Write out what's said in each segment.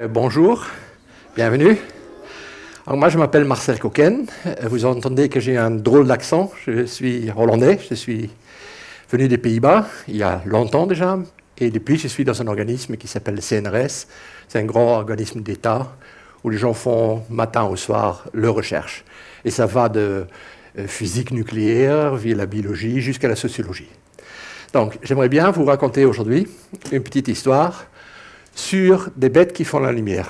Bonjour, bienvenue. Alors moi je m'appelle Marcel Coquaine. Vous entendez que j'ai un drôle d'accent. Je suis hollandais, je suis venu des Pays-Bas il y a longtemps déjà. Et depuis je suis dans un organisme qui s'appelle le CNRS. C'est un grand organisme d'État où les gens font matin au soir leur recherche. Et ça va de physique nucléaire via la biologie jusqu'à la sociologie. Donc j'aimerais bien vous raconter aujourd'hui une petite histoire sur des bêtes qui font la lumière.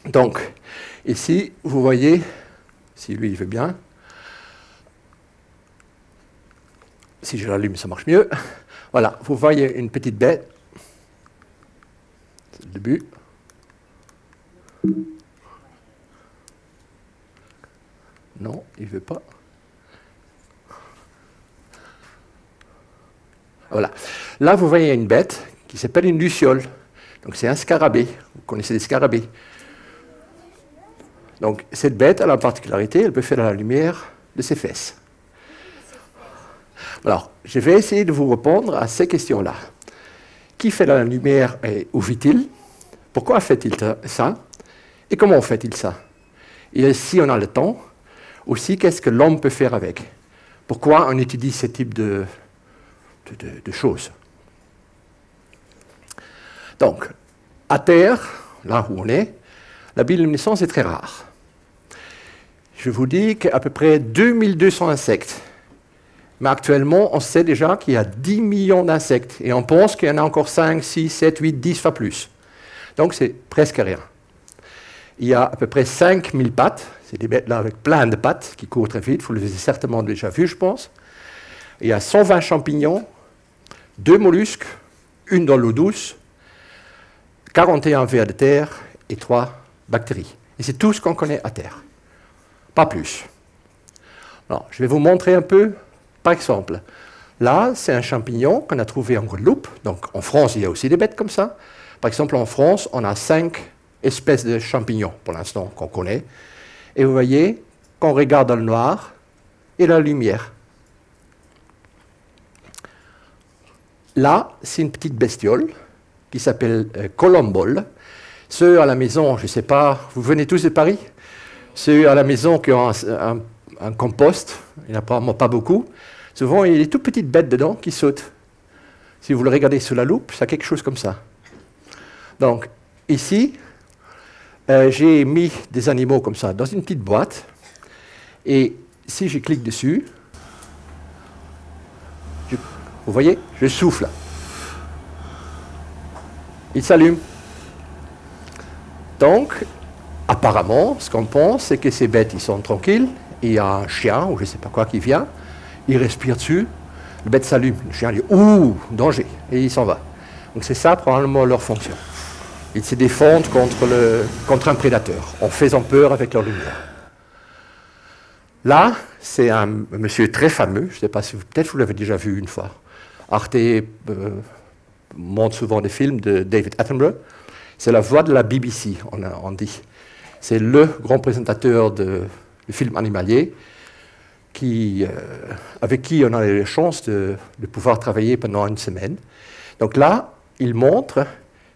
Donc, ici, vous voyez, si lui il veut bien, si je l'allume, ça marche mieux. Voilà, vous voyez une petite bête. C'est le début. Non, il ne veut pas. Voilà. Là, vous voyez une bête qui s'appelle une luciole. Donc c'est un scarabée, vous connaissez les scarabées. Donc cette bête a la particularité, elle peut faire la lumière de ses fesses. Alors, je vais essayer de vous répondre à ces questions-là. Qui fait la lumière et où vit-il? Pourquoi fait-il ça? Et comment fait-il ça? Et si on a le temps, aussi qu'est-ce que l'homme peut faire avec? Pourquoi on étudie ce type de choses? Donc, à Terre, là où on est, la bioluminescence est très rare. Je vous dis qu'à peu près 2200 insectes. Mais actuellement, on sait déjà qu'il y a 10 millions d'insectes. Et on pense qu'il y en a encore 5, 6, 7, 8, 10 fois plus. Donc, c'est presque rien. Il y a à peu près 5000 pattes. C'est des bêtes là avec plein de pattes qui courent très vite. Vous l'avez certainement déjà vu, je pense. Il y a 120 champignons, 2 mollusques, une dans l'eau douce, 41 vers de terre et 3 bactéries. Et c'est tout ce qu'on connaît à Terre. Pas plus. Alors, je vais vous montrer un peu, par exemple. Là, c'est un champignon qu'on a trouvé en Guadeloupe. Donc, en France, il y a aussi des bêtes comme ça. Par exemple, en France, on a 5 espèces de champignons, pour l'instant, qu'on connaît. Et vous voyez, qu'on regarde dans le noir et la lumière. Là, c'est une petite bestiole qui s'appelle colombole. Ceux à la maison, je ne sais pas, vous venez tous de Paris? Ceux à la maison qui ont un compost, il n'y en a apparemment pas beaucoup, souvent il y a des toutes petites bêtes dedans qui sautent. Si vous le regardez sous la loupe, ça a quelque chose comme ça. Donc, ici, j'ai mis des animaux comme ça dans une petite boîte, et si je clique dessus, vous voyez, je souffle. Il s'allume. Donc, apparemment, ce qu'on pense, c'est que ces bêtes, ils sont tranquilles. Il y a un chien, ou je ne sais pas quoi, qui vient. Il respire dessus. Le bête s'allume. Le chien dit « Ouh, danger !» et il s'en va. Donc c'est ça, probablement, leur fonction. Ils se défendent contre un prédateur, en faisant peur avec leur lumière. Là, c'est un monsieur très fameux. Je ne sais pas si peut-être vous l'avez déjà vu une fois. Arte montre souvent des films de David Attenborough. C'est la voix de la BBC, on dit. C'est le grand présentateur de films animaliers avec qui on a eu la chance de pouvoir travailler pendant une semaine. Donc là, il montre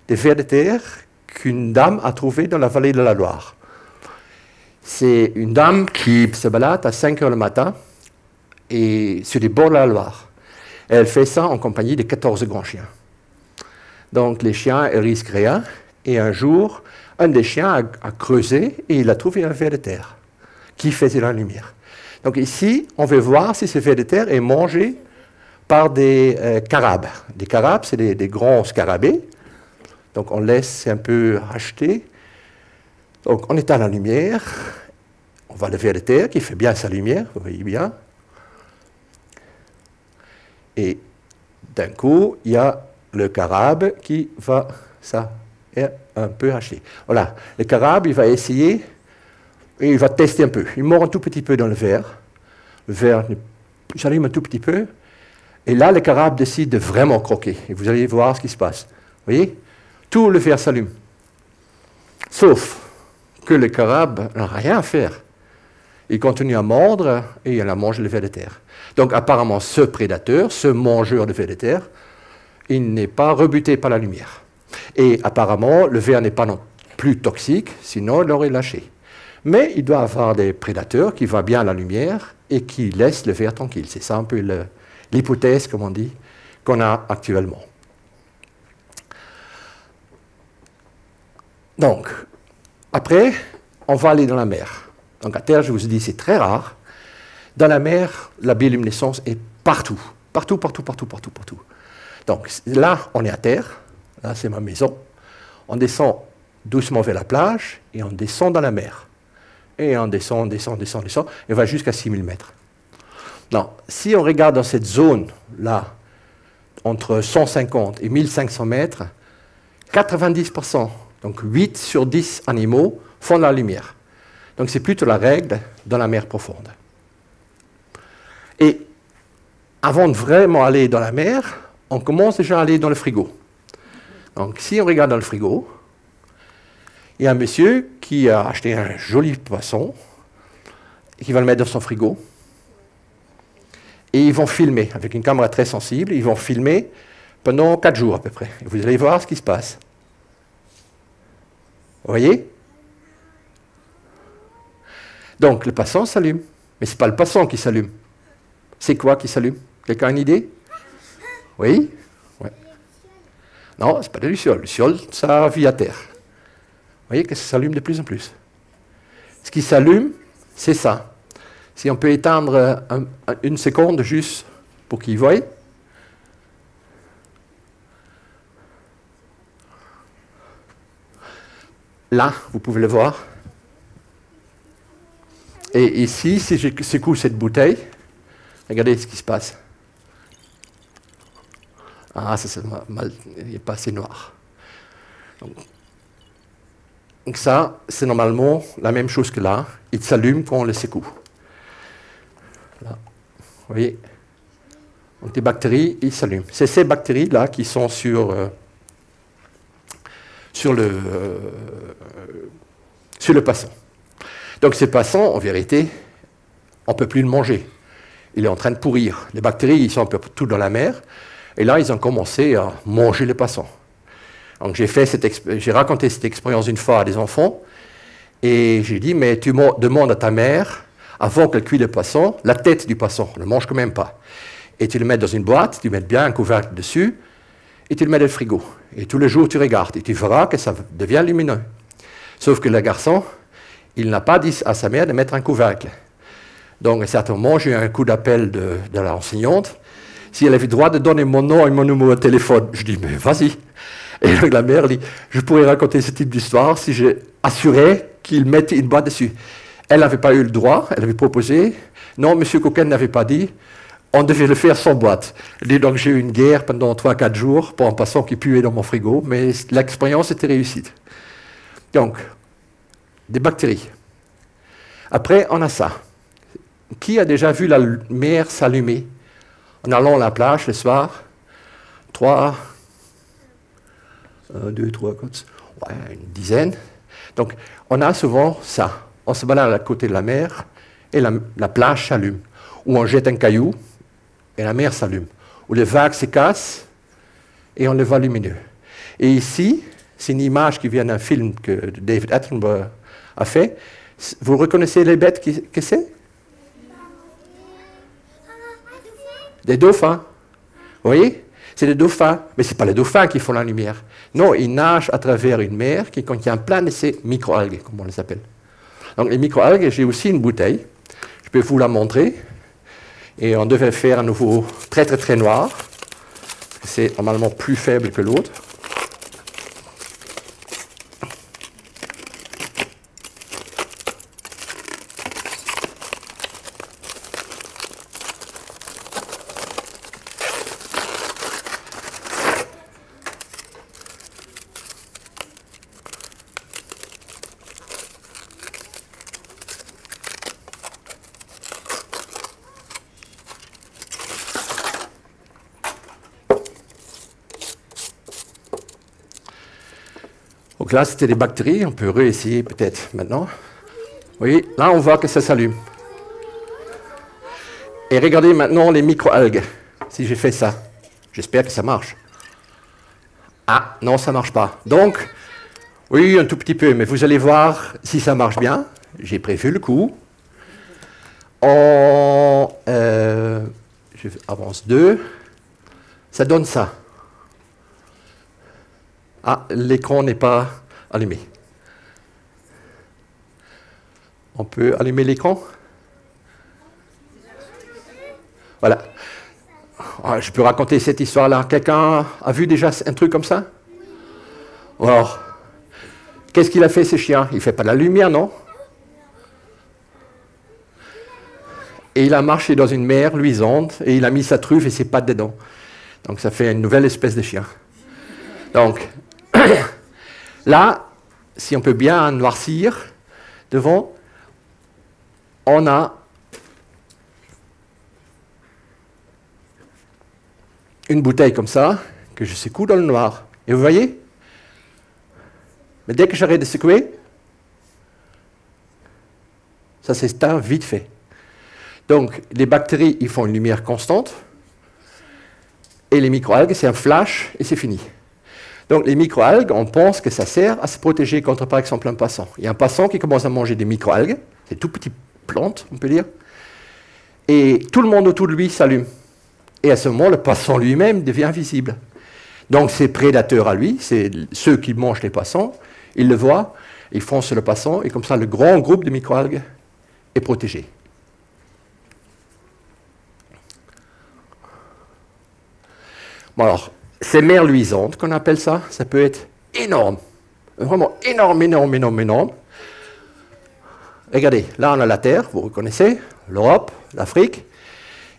des vers de terre qu'une dame a trouvés dans la vallée de la Loire. C'est une dame qui se balade à 5 heures le matin et sur les bords de la Loire. Elle fait ça en compagnie de 14 grands chiens. Donc les chiens ne risquent rien. Et un jour, un des chiens a creusé et il a trouvé un ver de terre qui faisait la lumière. Donc ici, on veut voir si ce ver de terre est mangé par des carabes. Des carabes, c'est des grands scarabées. Donc on laisse un peu acheter. Donc on éteint la lumière. On voit le ver de terre qui fait bien sa lumière, vous voyez bien. Et d'un coup, il y a le carabe qui va, ça est un peu haché. Voilà, le carabe, il va essayer, et il va tester un peu. Il mord un tout petit peu dans le verre. Le verre s'allume un tout petit peu. Et là, le carabe décide de vraiment croquer. Et vous allez voir ce qui se passe. Vous voyez? Tout le verre s'allume. Sauf que le carabe n'a rien à faire. Il continue à mordre et il a mangé le ver de terre. Donc apparemment, ce prédateur, ce mangeur de ver de terre, il n'est pas rebuté par la lumière. Et apparemment, le ver n'est pas plus toxique, sinon il l'aurait lâché. Mais il doit avoir des prédateurs qui voient bien la lumière et qui laissent le ver tranquille. C'est ça un peu l'hypothèse, comme on dit, qu'on a actuellement. Donc, après, on va aller dans la mer. Donc à terre, je vous ai dit, c'est très rare. Dans la mer, la bioluminescence est partout. Partout, partout, partout, partout, partout. Donc là, on est à terre. Là, c'est ma maison. On descend doucement vers la plage et on descend dans la mer. Et on descend, descend, descend, descend, et on va jusqu'à 6000 mètres. Non, si on regarde dans cette zone-là, entre 150 et 1500 mètres, 90%, donc 8 sur 10 animaux, font de la lumière. Donc c'est plutôt la règle dans la mer profonde. Et avant de vraiment aller dans la mer, on commence déjà à aller dans le frigo. Donc si on regarde dans le frigo, il y a un monsieur qui a acheté un joli poisson et qui va le mettre dans son frigo. Et ils vont filmer, avec une caméra très sensible, ils vont filmer pendant 4 jours à peu près. Et vous allez voir ce qui se passe. Vous voyez? Donc le poisson s'allume. Mais ce n'est pas le poisson qui s'allume. C'est quoi qui s'allume? Quelqu'un a une idée? Oui? Ouais. Non, ce n'est pas de luciole. Luciole, ça vit à terre. Vous voyez que ça s'allume de plus en plus. Ce qui s'allume, c'est ça. Si on peut éteindre une seconde juste pour qu'ils voient. Là, vous pouvez le voir. Et ici, si je secoue cette bouteille, regardez ce qui se passe. Ah, ça c'est mal, il n'est pas assez noir. Donc ça, c'est normalement la même chose que là. Il s'allume quand on le secoue. Là, vous voyez. Donc les bactéries, ils s'allument. C'est ces bactéries-là qui sont sur le poisson. Donc ce poisson, en vérité, on ne peut plus le manger. Il est en train de pourrir. Les bactéries, ils sont un peu tout dans la mer. Et là, ils ont commencé à manger le poisson. Donc j'ai raconté cette expérience une fois à des enfants. Et j'ai dit, mais tu demandes à ta mère, avant qu'elle cuise le poisson, la tête du poisson. Ne le mange quand même pas. Et tu le mets dans une boîte, tu mets bien un couvercle dessus, et tu le mets dans le frigo. Et tous les jours, tu regardes. Et tu verras que ça devient lumineux. Sauf que le garçon, il n'a pas dit à sa mère de mettre un couvercle. Donc, à un certain moment, j'ai eu un coup d'appel de l'enseignante. Si elle avait le droit de donner mon nom et mon numéro de téléphone, je dis, mais vas-y. Et donc, la mère dit, je pourrais raconter ce type d'histoire si j'ai assuré qu'il mette une boîte dessus. Elle n'avait pas eu le droit, elle avait proposé. Non, M. Coquin n'avait pas dit. On devait le faire sans boîte. Et donc, j'ai eu une guerre pendant 3-4 jours pour un poisson qui puait dans mon frigo, mais l'expérience était réussie. Donc, des bactéries. Après, on a ça. Qui a déjà vu la mer s'allumer en allant à la plage le soir? 3, 1, 2, 3, 4, ouais, une dizaine. Donc, on a souvent ça. On se balade à côté de la mer et la plage s'allume. Ou on jette un caillou et la mer s'allume. Ou les vagues se cassent et on le voit lumineux. Et ici, c'est une image qui vient d'un film que David Attenborough a fait. Vous reconnaissez les bêtes que c'est? Des dauphins. Vous voyez? C'est des dauphins. Mais ce n'est pas les dauphins qui font la lumière. Non, ils nagent à travers une mer qui contient plein de ces microalgues, comme on les appelle. Donc les microalgues, j'ai aussi une bouteille. Je peux vous la montrer. Et on devait faire à nouveau très très très noir. C'est normalement plus faible que l'autre. Donc là, c'était des bactéries. On peut réessayer peut-être maintenant. Vous voyez, là, on voit que ça s'allume. Et regardez maintenant les microalgues. Si j'ai fait ça, j'espère que ça marche. Ah, non, ça ne marche pas. Donc, vous Oui, un tout petit peu, mais vous allez voir si ça marche bien. J'ai prévu le coup. Je avance 2. Ça donne ça. Ah, l'écran n'est pas allumé. On peut allumer l'écran? Voilà. Ah, je peux raconter cette histoire-là. Quelqu'un a vu déjà un truc comme ça? Alors, qu'est-ce qu'il a fait, ce chien? Il ne fait pas de la lumière, non? Et il a marché dans une mer luisante, et il a mis sa truffe et ses pattes dedans. Donc ça fait une nouvelle espèce de chien. Donc, là, si on peut bien noircir, devant, on a une bouteille comme ça, que je secoue dans le noir. Et vous voyez? Mais dès que j'arrête de secouer, ça s'éteint vite fait. Donc, les bactéries, ils font une lumière constante, et les microalgues, c'est un flash, et c'est fini. Donc, les microalgues, on pense que ça sert à se protéger contre, par exemple, un poisson. Il y a un poisson qui commence à manger des microalgues, c'est tout petites plantes, on peut dire, et tout le monde autour de lui s'allume. Et à ce moment, le poisson lui-même devient visible. Donc, ses prédateurs à lui, c'est ceux qui mangent les poissons, ils le voient, ils foncent sur le poisson, et comme ça, le grand groupe de microalgues est protégé. Bon alors, ces mers luisantes qu'on appelle ça, ça peut être énorme. Vraiment énorme, énorme, énorme, énorme. Regardez, là on a la Terre, vous reconnaissez, l'Europe, l'Afrique.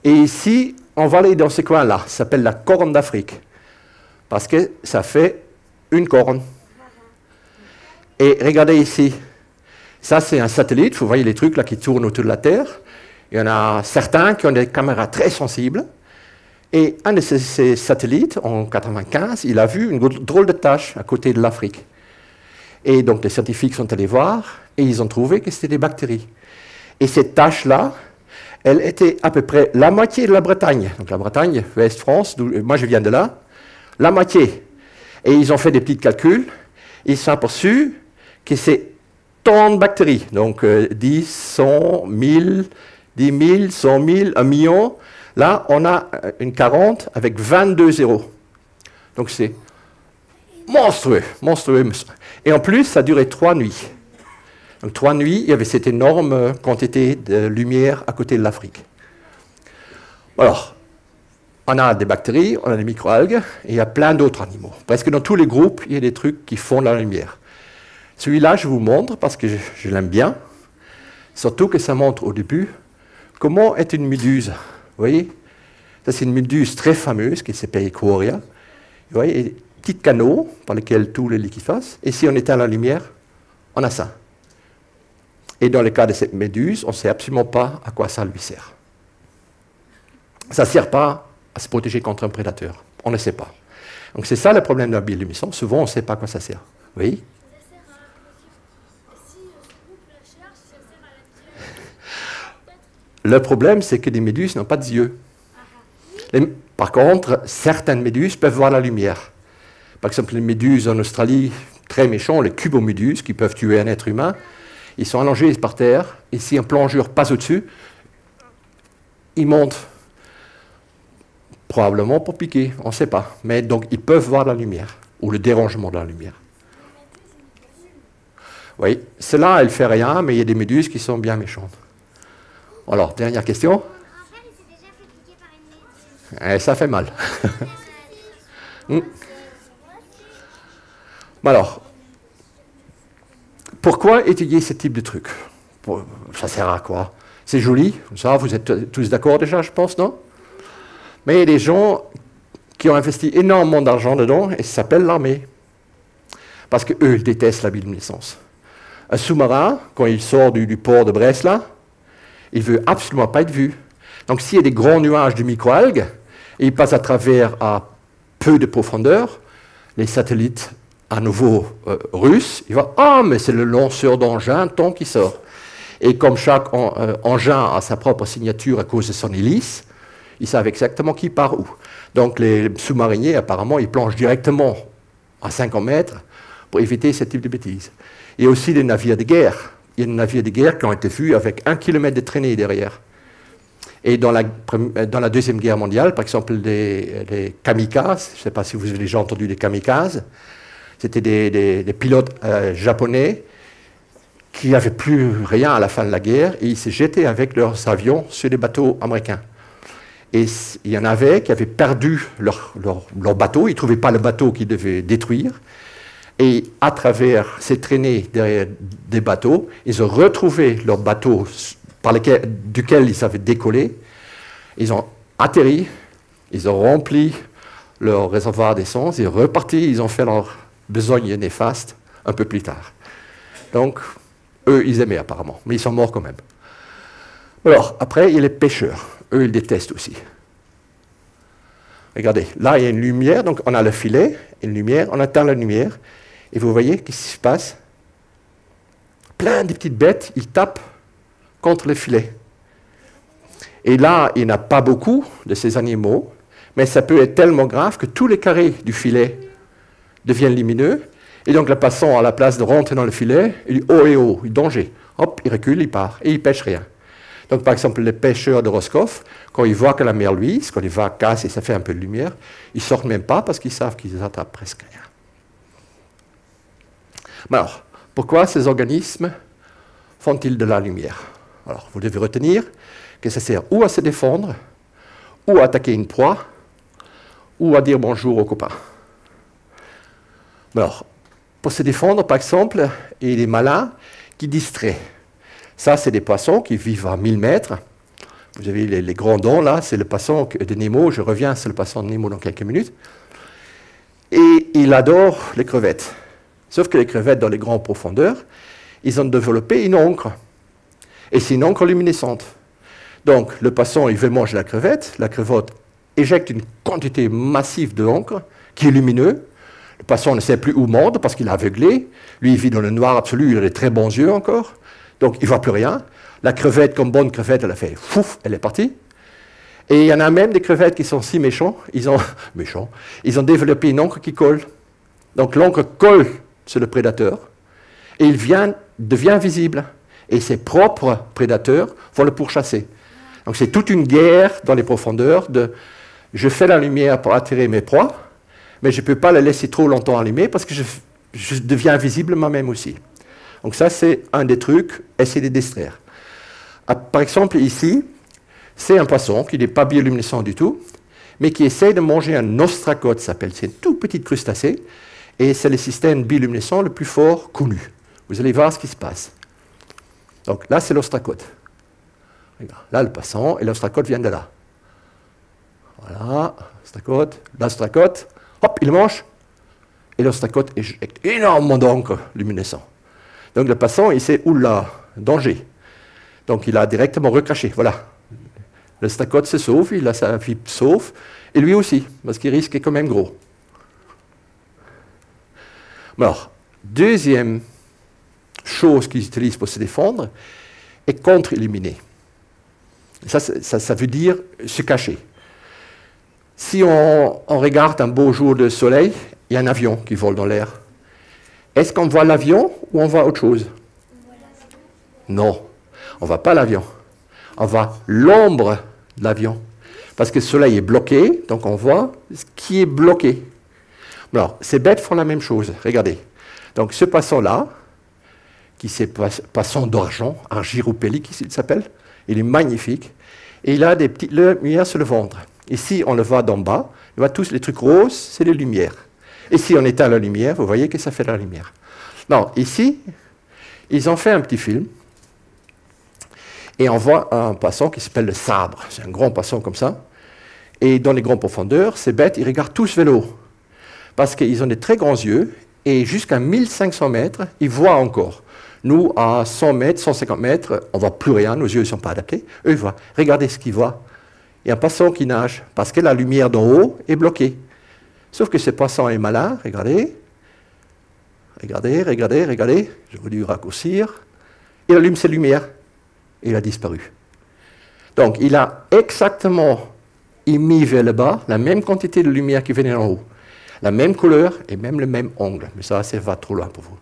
Et ici, on va aller dans ce coin-là, ça s'appelle la Corne d'Afrique. Parce que ça fait une corne. Et regardez ici, ça c'est un satellite, vous voyez les trucs là qui tournent autour de la Terre. Il y en a certains qui ont des caméras très sensibles. Et un de ces satellites, en 1995, il a vu une drôle de tache à côté de l'Afrique. Et donc les scientifiques sont allés voir, et ils ont trouvé que c'était des bactéries. Et cette tache-là, elle était à peu près la moitié de la Bretagne. Donc la Bretagne, Ouest-France, moi je viens de là, la moitié. Et ils ont fait des petits calculs, ils se sont aperçus que c'est tant de bactéries. Donc 10, 100, 1000, 10 000, 100 000, 1 million. Là, on a une 40 avec 22 zéros. Donc c'est monstrueux, monstrueux. Et en plus, ça a duré 3 nuits. Donc 3 nuits, il y avait cette énorme quantité de lumière à côté de l'Afrique. Alors, on a des bactéries, on a des microalgues, et il y a plein d'autres animaux. Presque dans tous les groupes, il y a des trucs qui font de la lumière. Celui-là, je vous montre parce que je l'aime bien. Surtout que ça montre au début comment est une méduse. Vous voyez? Ça, c'est une méduse très fameuse qui s'appelle Equoria. Vous voyez, et petits canaux par lesquels tout le liquide passe. Et si on éteint la lumière, on a ça. Et dans le cas de cette méduse, on ne sait absolument pas à quoi ça lui sert. Ça ne sert pas à se protéger contre un prédateur. On ne sait pas. Donc c'est ça le problème de la bioluminescence. Souvent, on ne sait pas à quoi ça sert. Oui? Le problème, c'est que les méduses n'ont pas de yeux. Par contre, certaines méduses peuvent voir la lumière. Par exemple, les méduses en Australie, très méchants, les cuboméduses, qui peuvent tuer un être humain, ils sont allongés par terre, et si un plongeur passe au-dessus, ils montent. Probablement pour piquer, on ne sait pas. Mais donc, ils peuvent voir la lumière, ou le dérangement de la lumière. Oui, celle-là, elle ne fait rien, mais il y a des méduses qui sont bien méchantes. Alors, dernière question. Ça fait mal. Alors, pourquoi étudier ce type de truc? Ça sert à quoi? C'est joli, ça, vous êtes tous d'accord déjà, je pense, non? Mais il y a des gens qui ont investi énormément d'argent dedans, et ça s'appelle l'armée. Parce qu'eux, ils détestent la bioluminescence. Un sous-marin, quand il sort du port de Brest, là, il ne veut absolument pas être vu. Donc s'il y a des grands nuages de microalgues, et il passe à travers à peu de profondeur, les satellites à nouveau russes, ils voient « Ah, mais c'est le lanceur d'engin tant qui sort ». Et comme chaque engin a sa propre signature à cause de son hélice, ils savent exactement qui part où. Donc les sous-mariniers, apparemment, ils plongent directement à 50 mètres pour éviter ce type de bêtises. Il y a aussi des navires de guerre. Il y a des navires de guerre qui ont été vus avec 1 kilomètre de traînée derrière. Et dans la Deuxième Guerre mondiale, par exemple, les kamikazes, je ne sais pas si vous avez déjà entendu des kamikazes, c'était des pilotes japonais qui n'avaient plus rien à la fin de la guerre et ils se jetaient avec leurs avions sur les bateaux américains. Et il y en avait qui avaient perdu leur bateau, ils ne trouvaient pas le bateau qu'ils devaient détruire. Et à travers ces traînées derrière des bateaux, ils ont retrouvé leur bateau duquel ils avaient décollé. Ils ont atterri, ils ont rempli leur réservoir d'essence, ils sont repartis, ils ont fait leur besogne néfaste un peu plus tard. Donc, eux, ils aimaient apparemment, mais ils sont morts quand même. Alors, après, il y a les pêcheurs. Eux, ils détestent aussi. Regardez, là, il y a une lumière, donc on a le filet, une lumière, on atteint la lumière, et vous voyez qu'est-ce qui se passe? Plein de petites bêtes, ils tapent contre le filet. Et là, il n'y en a pas beaucoup de ces animaux, mais ça peut être tellement grave que tous les carrés du filet deviennent lumineux, et donc le passant, à la place de rentrer dans le filet, il dit « oh et oh, danger ». Hop, il recule, il part, et il pêche rien. Donc par exemple, les pêcheurs de Roscoff, quand ils voient que la mer luise, quand ils voient casse et ça fait un peu de lumière, ils ne sortent même pas parce qu'ils savent qu'ils attrapent presque rien. Mais alors, pourquoi ces organismes font-ils de la lumière? Alors, vous devez retenir que ça sert ou à se défendre, ou à attaquer une proie, ou à dire bonjour aux copains. Alors, pour se défendre, par exemple, il y a des malins qui distraient. Ça, c'est des poissons qui vivent à 1000 mètres. Vous avez les grands dents, là, c'est le poisson de Nemo. Je reviens sur le poisson de Nemo dans quelques minutes. Et il adore les crevettes. Sauf que les crevettes, dans les grandes profondeurs, ils ont développé une encre. Et c'est une encre luminescente. Donc, le poisson, il veut manger la crevette éjecte une quantité massive d'encre qui est lumineuse. Le poisson ne sait plus où mordre parce qu'il est aveuglé. Lui, il vit dans le noir absolu, il a des très bons yeux encore. Donc, il ne voit plus rien. La crevette, comme bonne crevette, elle a fait fouf, elle est partie. Et il y en a même des crevettes qui sont si méchants, ils ont développé une encre qui colle. Donc, l'encre colle sur le prédateur et il devient visible. Et ses propres prédateurs vont le pourchasser. Donc, c'est toute une guerre dans les profondeurs de je fais la lumière pour attirer mes proies, mais je ne peux pas la laisser trop longtemps allumée parce que je deviens visible moi-même aussi. Donc ça, c'est un des trucs, essayer de distraire. Par exemple, ici, c'est un poisson qui n'est pas bioluminescent du tout, mais qui essaie de manger un ostracote, s'appelle. C'est un tout petit crustacé, et c'est le système bioluminescent le plus fort connu. Vous allez voir ce qui se passe. Donc là, c'est l'ostracote. Là, le poisson, et l'ostracote vient de là. Voilà, l'ostracote, hop, il mange, et l'ostracote éjecte énormément d'encre luminescent. Donc le poisson, il sait, oula, danger. Donc il a directement recraché, voilà. L'ostracote se sauve, il a sa vie sauve, et lui aussi, parce qu'il risque quand même gros. Alors, deuxième chose qu'ils utilisent pour se défendre est contre-illuminer. Ça veut dire se cacher. Si on regarde un beau jour de soleil, il y a un avion qui vole dans l'air. Est-ce qu'on voit l'avion ou on voit autre chose? Non, on ne voit pas l'avion. On voit l'ombre de l'avion. Parce que le soleil est bloqué, donc on voit ce qui est bloqué. Alors, ces bêtes font la même chose. Regardez. Donc, ce poisson-là, qui c'est poisson d'argent, Argyropelix, il s'appelle, il est magnifique. Et il a des petites lumières sur le ventre. Ici, on le voit d'en bas. On voit tous les trucs roses, c'est les lumières. Et si on éteint la lumière, vous voyez que ça fait de la lumière. Non, ici, ils ont fait un petit film. Et on voit un poisson qui s'appelle le sabre. C'est un grand poisson comme ça. Et dans les grandes profondeurs, ces bêtes, ils regardent tous vers le haut. Parce qu'ils ont des très grands yeux. Et jusqu'à 1500 mètres, ils voient encore. Nous, à 100 mètres, 150 mètres, on ne voit plus rien. Nos yeux ne sont pas adaptés. Eux, ils voient. Regardez ce qu'ils voient. Il y a un poisson qui nage. Parce que la lumière d'en haut est bloquée. Sauf que ce poisson est malin. Regardez. Regardez. J'aurais dû raccourcir. Il allume ses lumières. Et il a disparu. Donc, il a exactement émis vers le bas la même quantité de lumière qui venait en haut. la même couleur et même le même angle. Mais ça va trop loin pour vous.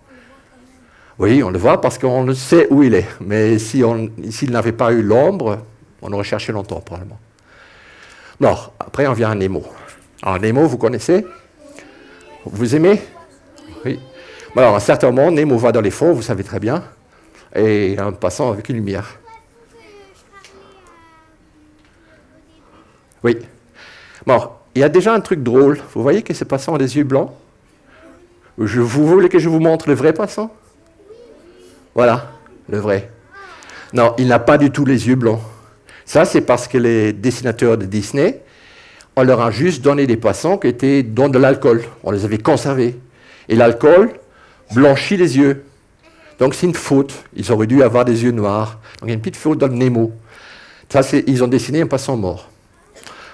Oui, on le voit parce qu'on sait où il est. Mais s'il n'avait pas eu l'ombre, on aurait cherché longtemps probablement. Non, après on vient à Nemo. Alors Nemo, vous connaissez? Vous aimez? Oui. Alors à un certain moment, Nemo va dans les fonds, vous savez très bien, et en passant avec une lumière. Oui. Bon, il y a déjà un truc drôle. Vous voyez que ce poisson a des yeux blancs? Vous voulez que je vous montre le vrai poisson? Voilà, le vrai. Non, il n'a pas du tout les yeux blancs. Ça, c'est parce que les dessinateurs de Disney, on leur a juste donné des poissons qui étaient dans de l'alcool. On les avait conservés. Et l'alcool blanchit les yeux. Donc c'est une faute. Ils auraient dû avoir des yeux noirs. Donc il y a une petite faute dans le Nemo. Ça, ils ont dessiné un poisson mort.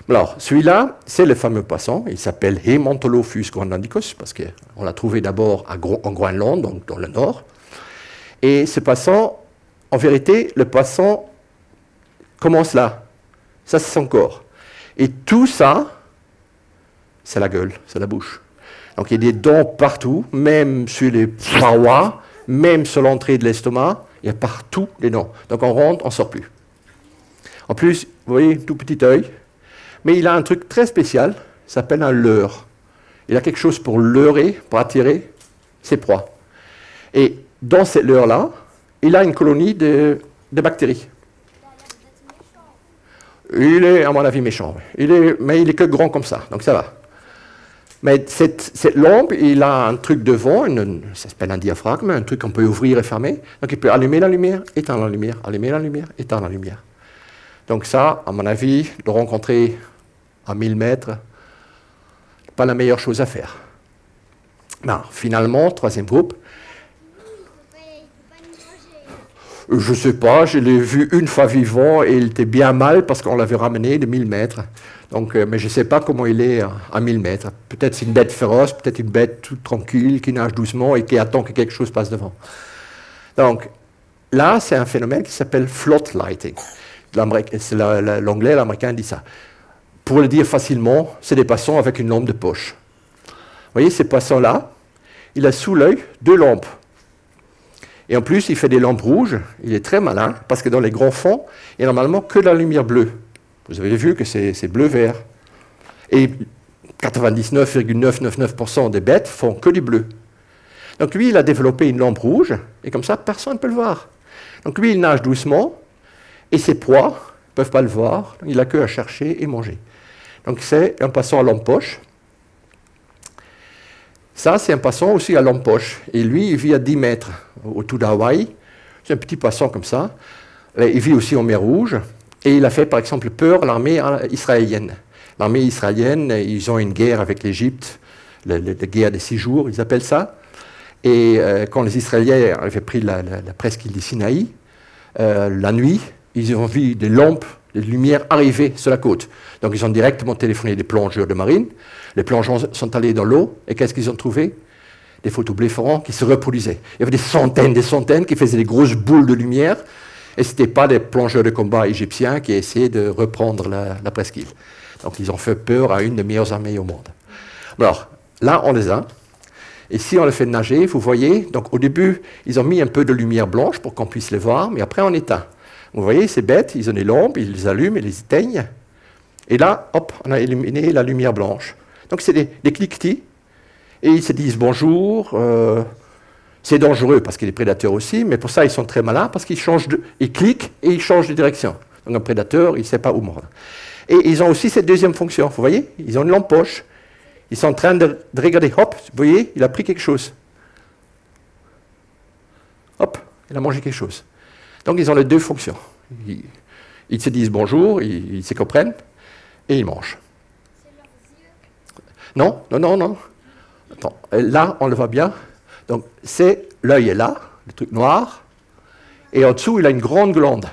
Alors, celui-là, c'est le fameux poisson. Il s'appelle Haemontolophus groenlandicus, parce qu'on l'a trouvé d'abord en Groenland, donc dans le nord. Et ce poisson, en vérité, le poisson commence là. Ça, c'est son corps. Et tout ça, c'est la gueule, c'est la bouche. Donc il y a des dents partout, même sur les parois, même sur l'entrée de l'estomac, il y a partout des dents. Donc on rentre, on ne sort plus. En plus, vous voyez, tout petit œil. Mais il a un truc très spécial, ça s'appelle un leurre. Il a quelque chose pour leurrer, pour attirer ses proies. Et dans cette leurre-là, il a une colonie de bactéries. Il est, à mon avis, méchant. Mais il est que grand comme ça, donc ça va. Mais cette lampe, il a un truc devant, ça s'appelle un diaphragme, un truc qu'on peut ouvrir et fermer. Donc il peut allumer la lumière, éteindre la lumière, allumer la lumière, éteindre la lumière. Donc ça, à mon avis, de rencontrer à 1000 mètres, pas la meilleure chose à faire. Non, finalement, troisième groupe. Je ne sais pas, je l'ai vu une fois vivant et il était bien mal parce qu'on l'avait ramené de 1000 mètres. Donc, mais je ne sais pas comment il est à 1000 mètres. Peut-être c'est une bête féroce, peut-être une bête toute tranquille qui nage doucement et qui attend que quelque chose passe devant. Donc, là, c'est un phénomène qui s'appelle float lighting. C'est l'anglais, l'américain dit ça. Pour le dire facilement, c'est des poissons avec une lampe de poche. Vous voyez, ces poissons-là, il a sous l'œil 2 lampes. Et en plus, il fait des lampes rouges. Il est très malin, parce que dans les grands fonds, il n'y a normalement que de la lumière bleue. Vous avez vu que c'est bleu-vert. Et 99,999% des bêtes font que du bleu. Donc lui, il a développé une lampe rouge, et comme ça, personne ne peut le voir. Donc lui, il nage doucement, et ses proies ne peuvent pas le voir. Il n'a que à chercher et manger. Donc c'est un poisson à lampe poche. Ça, c'est un poisson aussi à lampe poche. Et lui, il vit à 10 mètres autour d'Hawaï. C'est un petit poisson comme ça. Il vit aussi en mer Rouge. Et il a fait, par exemple, peur à l'armée israélienne. L'armée israélienne, ils ont une guerre avec l'Égypte, la guerre des 6 jours, ils appellent ça. Et quand les Israéliens avaient pris la presqu'île du Sinaï, la nuit, ils ont vu des lampes, des lumières arriver sur la côte. Donc ils ont directement téléphoné des plongeurs de marine. Les plongeurs sont allés dans l'eau, et qu'est-ce qu'ils ont trouvé? Des photobléphorants qui se reproduisaient. Il y avait des centaines qui faisaient des grosses boules de lumière, et ce n'étaient pas des plongeurs de combat égyptiens qui essayaient de reprendre la presqu'île. Donc ils ont fait peur à une des meilleures armées au monde. Alors, là, on les a. Et si on les fait nager, vous voyez, donc au début, ils ont mis un peu de lumière blanche pour qu'on puisse les voir, mais après on éteint. Vous voyez, ces bêtes, ils ont des lampes, ils les allument, ils les éteignent. Et là, hop, on a éliminé la lumière blanche. Donc c'est des cliquetis, et ils se disent bonjour. C'est dangereux parce qu'il y a des prédateurs aussi, mais pour ça, ils sont très malins parce qu'ils cliquent et ils changent de direction. Donc un prédateur, il ne sait pas où mordre. Et ils ont aussi cette deuxième fonction, vous voyez, ils ont une lampe poche. Ils sont en train de regarder, hop, vous voyez, il a pris quelque chose. Hop, il a mangé quelque chose. Donc ils ont les deux fonctions. Ils se disent bonjour, ils se comprennent, et ils mangent. Non, non, non, non. Attends, là, on le voit bien. Donc, l'œil est là, le truc noir, et en dessous, il a une grande glande.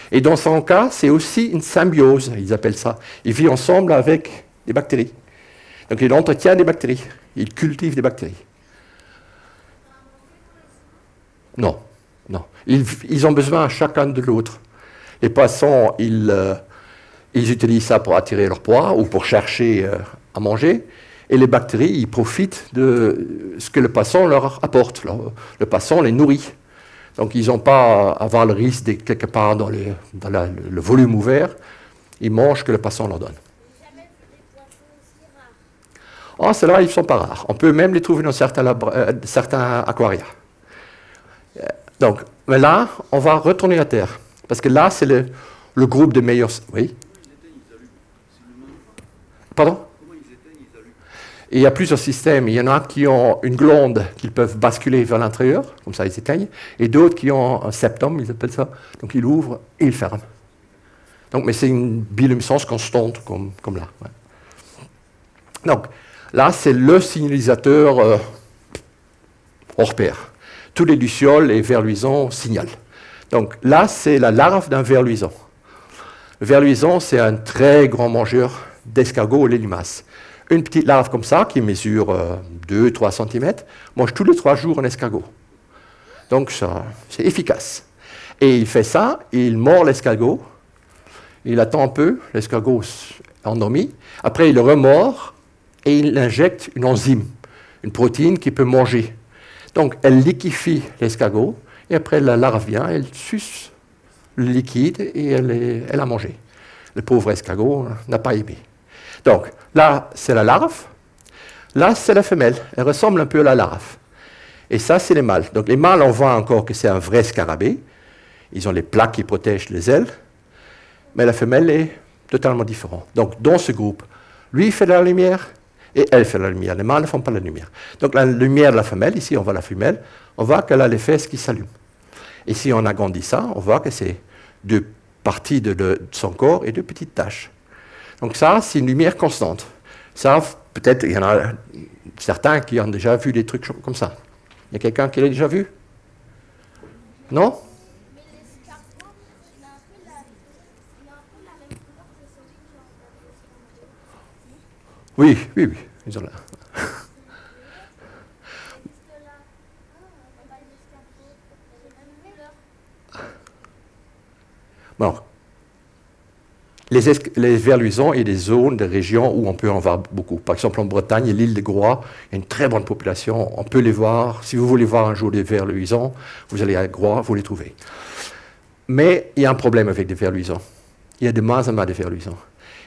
Et dans son cas, c'est aussi une symbiose, ils appellent ça. Il vit ensemble avec des bactéries. Donc, il entretient des bactéries. Il cultive des bactéries. Non, non. Ils ont besoin chacun de l'autre. Les poissons, ils utilisent ça pour attirer leur proie ou pour chercher à manger. Et les bactéries, ils profitent de ce que le poisson leur apporte. Le poisson les nourrit. Donc, ils n'ont pas à avoir le risque d'être quelque part dans le volume ouvert. Ils mangent ce que le poisson leur donne. Oh, ceux-là, ils ne sont pas rares. On peut même les trouver dans certains aquariums. Donc, mais là, on va retourner à terre. Parce que là, c'est le groupe des meilleurs... Oui. Pardon? Et il y a plusieurs systèmes. Il y en a qui ont une glande qu'ils peuvent basculer vers l'intérieur, comme ça ils s'éteignent, et d'autres qui ont un septum, ils appellent ça. Donc ils ouvrent et ils ferment. Donc, mais c'est une bioluminescence constante, comme là. Ouais. Donc, là, c'est le signalisateur hors pair. Tous les lucioles et vers-luisants signalent. Donc là, c'est la larve d'un ver-luisant. Le ver-luisant, c'est un très grand mangeur d'escargots et les limaces. Une petite larve comme ça, qui mesure 2-3 cm, mange tous les 3 jours un escargot. Donc c'est efficace. Et il fait ça, il mord l'escargot, il attend un peu, l'escargot est endormi, après il le remord et il injecte une enzyme, une protéine qui peut manger. Donc elle liquéfie l'escargot, et après la larve vient, elle suce le liquide et elle a mangé. Le pauvre escargot n'a pas aimé. Donc, là, c'est la larve. Là, c'est la femelle. Elle ressemble un peu à la larve. Et ça, c'est les mâles. Donc, les mâles, on voit encore que c'est un vrai scarabée. Ils ont les plaques qui protègent les ailes. Mais la femelle est totalement différente. Donc, dans ce groupe, lui fait la lumière et elle fait la lumière. Les mâles ne font pas la lumière. Donc, la lumière de la femelle, ici, on voit la femelle, on voit qu'elle a les fesses qui s'allument. Et si on agrandit ça, on voit que c'est 2 parties de son corps et 2 petites taches. Donc ça, c'est une lumière constante. Ça, peut-être, il y en a certains qui ont déjà vu des trucs comme ça. Il y a quelqu'un qui l'a déjà vu? Non? Oui, oui, oui, ils ont là. Bon. Les vers-luisants, il y a des zones, des régions où on peut en voir beaucoup. Par exemple, en Bretagne, l'île de Groix, il y a une très bonne population. On peut les voir. Si vous voulez voir un jour des vers-luisants, vous allez à Groix, vous les trouvez. Mais il y a un problème avec les vers-luisants. Il y a de moins en moins de vers-luisants.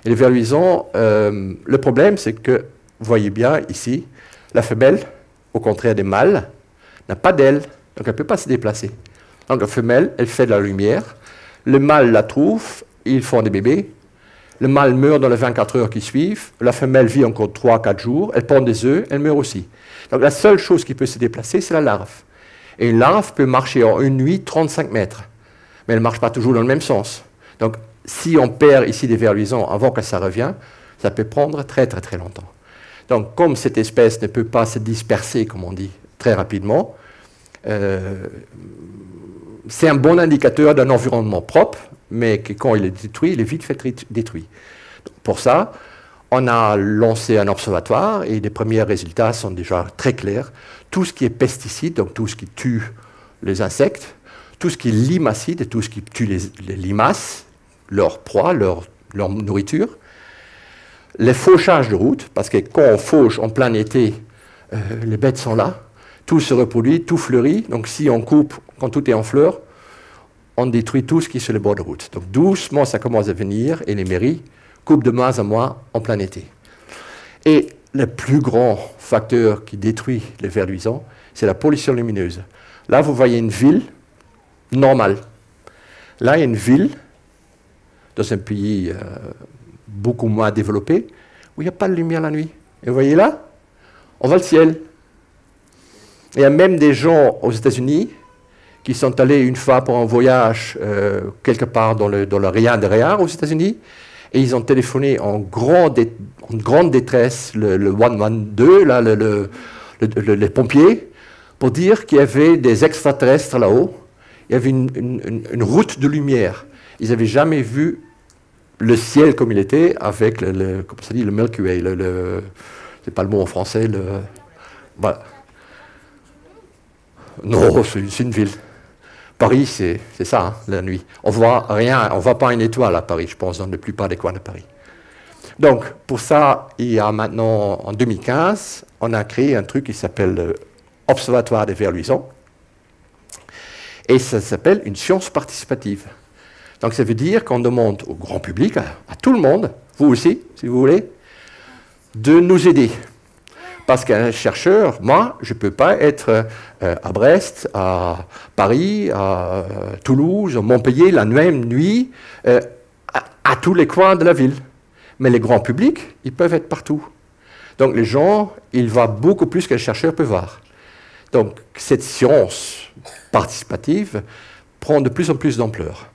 Et les vers-luisants, le problème, c'est que, vous voyez bien ici, la femelle, au contraire des mâles, n'a pas d'aile, donc elle ne peut pas se déplacer. Donc la femelle, elle fait de la lumière. Le mâle la trouve, ils font des bébés. Le mâle meurt dans les 24 heures qui suivent. La femelle vit encore 3-4 jours. Elle pond des œufs, elle meurt aussi. Donc la seule chose qui peut se déplacer, c'est la larve. Et une larve peut marcher en une nuit 35 mètres. Mais elle ne marche pas toujours dans le même sens. Donc si on perd ici des vers-luisants avant que ça revienne, ça peut prendre très très très longtemps. Donc comme cette espèce ne peut pas se disperser, comme on dit, très rapidement, c'est un bon indicateur d'un environnement propre, mais que quand il est détruit, il est vite fait détruit. Donc, pour ça, on a lancé un observatoire et les premiers résultats sont déjà très clairs. Tout ce qui est pesticide, donc tout ce qui tue les insectes, tout ce qui est limacide, tout ce qui tue les limaces, leur proie, leur nourriture, les fauchages de route, parce que quand on fauche en plein été, les bêtes sont là, tout se reproduit, tout fleurit, donc si on coupe quand tout est en fleurs, on détruit tout ce qui est sur les bords de route. Donc doucement, ça commence à venir, et les mairies coupent de moins en moins en plein été. Et le plus grand facteur qui détruit les vers-luisants, c'est la pollution lumineuse. Là, vous voyez une ville normale. Là, il y a une ville, dans un pays beaucoup moins développé, où il n'y a pas de lumière la nuit. Et vous voyez là, on voit le ciel. Il y a même des gens aux États-Unis qui sont allés une fois pour un voyage quelque part dans le rien de rien aux États-Unis, et ils ont téléphoné en grande détresse, le 112, là, les pompiers, pour dire qu'il y avait des extraterrestres là-haut. Il y avait une route de lumière. Ils n'avaient jamais vu le ciel comme il était avec comment ça dit, le Milky Way. C'est pas le mot en français. Voilà. Non, c'est une ville. Paris, c'est ça, hein, la nuit. On voit rien, on ne voit pas une étoile à Paris, je pense, dans la plupart des coins de Paris. Donc, pour ça, il y a maintenant, en 2015, on a créé un truc qui s'appelle Observatoire des vers luisants. Et ça s'appelle une science participative. Donc, ça veut dire qu'on demande au grand public, à tout le monde, vous aussi, si vous voulez, de nous aider. Parce qu'un chercheur, moi, je ne peux pas être à Brest, à Paris, à Toulouse, à Montpellier, la même nuit, à tous les coins de la ville. Mais les grands publics, ils peuvent être partout. Donc les gens, ils voient beaucoup plus que les chercheurs peuvent voir. Donc cette science participative prend de plus en plus d'ampleur.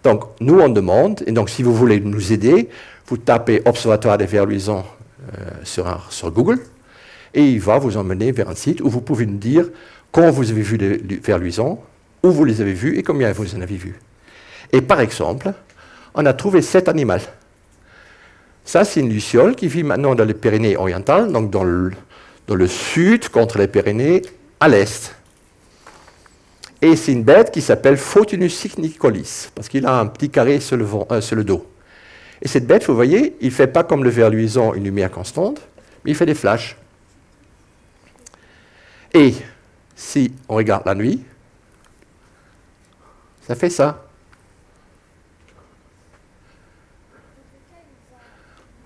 Donc nous, on demande, et donc si vous voulez nous aider, vous tapez Observatoire des vers luisants sur Google, et il va vous emmener vers un site où vous pouvez nous dire quand vous avez vu les vers luisants, où vous les avez vus et combien vous en avez vus. Et par exemple, on a trouvé 7 animaux. Ça, c'est une luciole qui vit maintenant dans les Pyrénées orientales, donc dans le sud, contre les Pyrénées, à l'est. Et c'est une bête qui s'appelle Photinus cynicolis, parce qu'il a un petit carré sur le dos. Et cette bête, vous voyez, il ne fait pas comme le ver luisant une lumière constante, mais il fait des flashs. Et si on regarde la nuit, ça fait ça.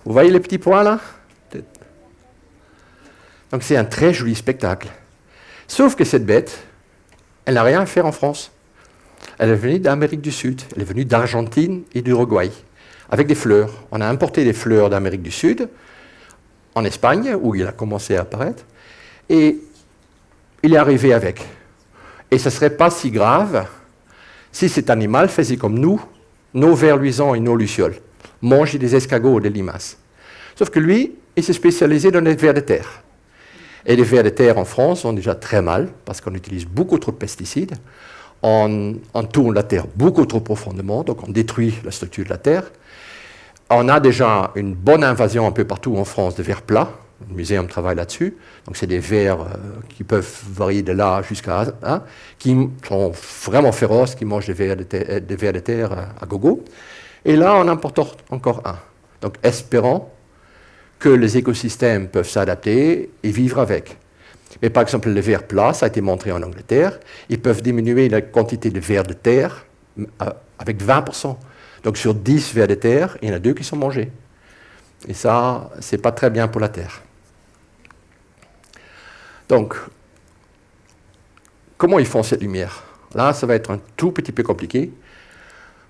Vous voyez les petits points là? Donc c'est un très joli spectacle. Sauf que cette bête, elle n'a rien à faire en France. Elle est venue d'Amérique du Sud, elle est venue d'Argentine et d'Uruguay, avec des fleurs. On a importé des fleurs d'Amérique du Sud, en Espagne, où il a commencé à apparaître, et il est arrivé avec. Et ce ne serait pas si grave si cet animal faisait comme nous, nos vers luisants et nos lucioles. Manger des escargots ou des limaces. Sauf que lui, il s'est spécialisé dans les vers de terre. Et les vers de terre en France sont déjà très mal, parce qu'on utilise beaucoup trop de pesticides. On tourne la terre beaucoup trop profondément, donc on détruit la structure de la terre. On a déjà une bonne invasion un peu partout en France de vers plats. Le muséum travaille là-dessus. Donc c'est des vers qui peuvent varier de là jusqu'à... qui sont vraiment féroces, qui mangent des vers de terre à gogo. Et là, on en importe encore un. Donc, espérant que les écosystèmes peuvent s'adapter et vivre avec. Mais par exemple, les vers plats, ça a été montré en Angleterre, ils peuvent diminuer la quantité de vers de terre avec 20%. Donc, sur 10 vers de terre, il y en a 2 qui sont mangés. Et ça, ce n'est pas très bien pour la terre. Donc, comment ils font cette lumière? Là, ça va être un tout petit peu compliqué.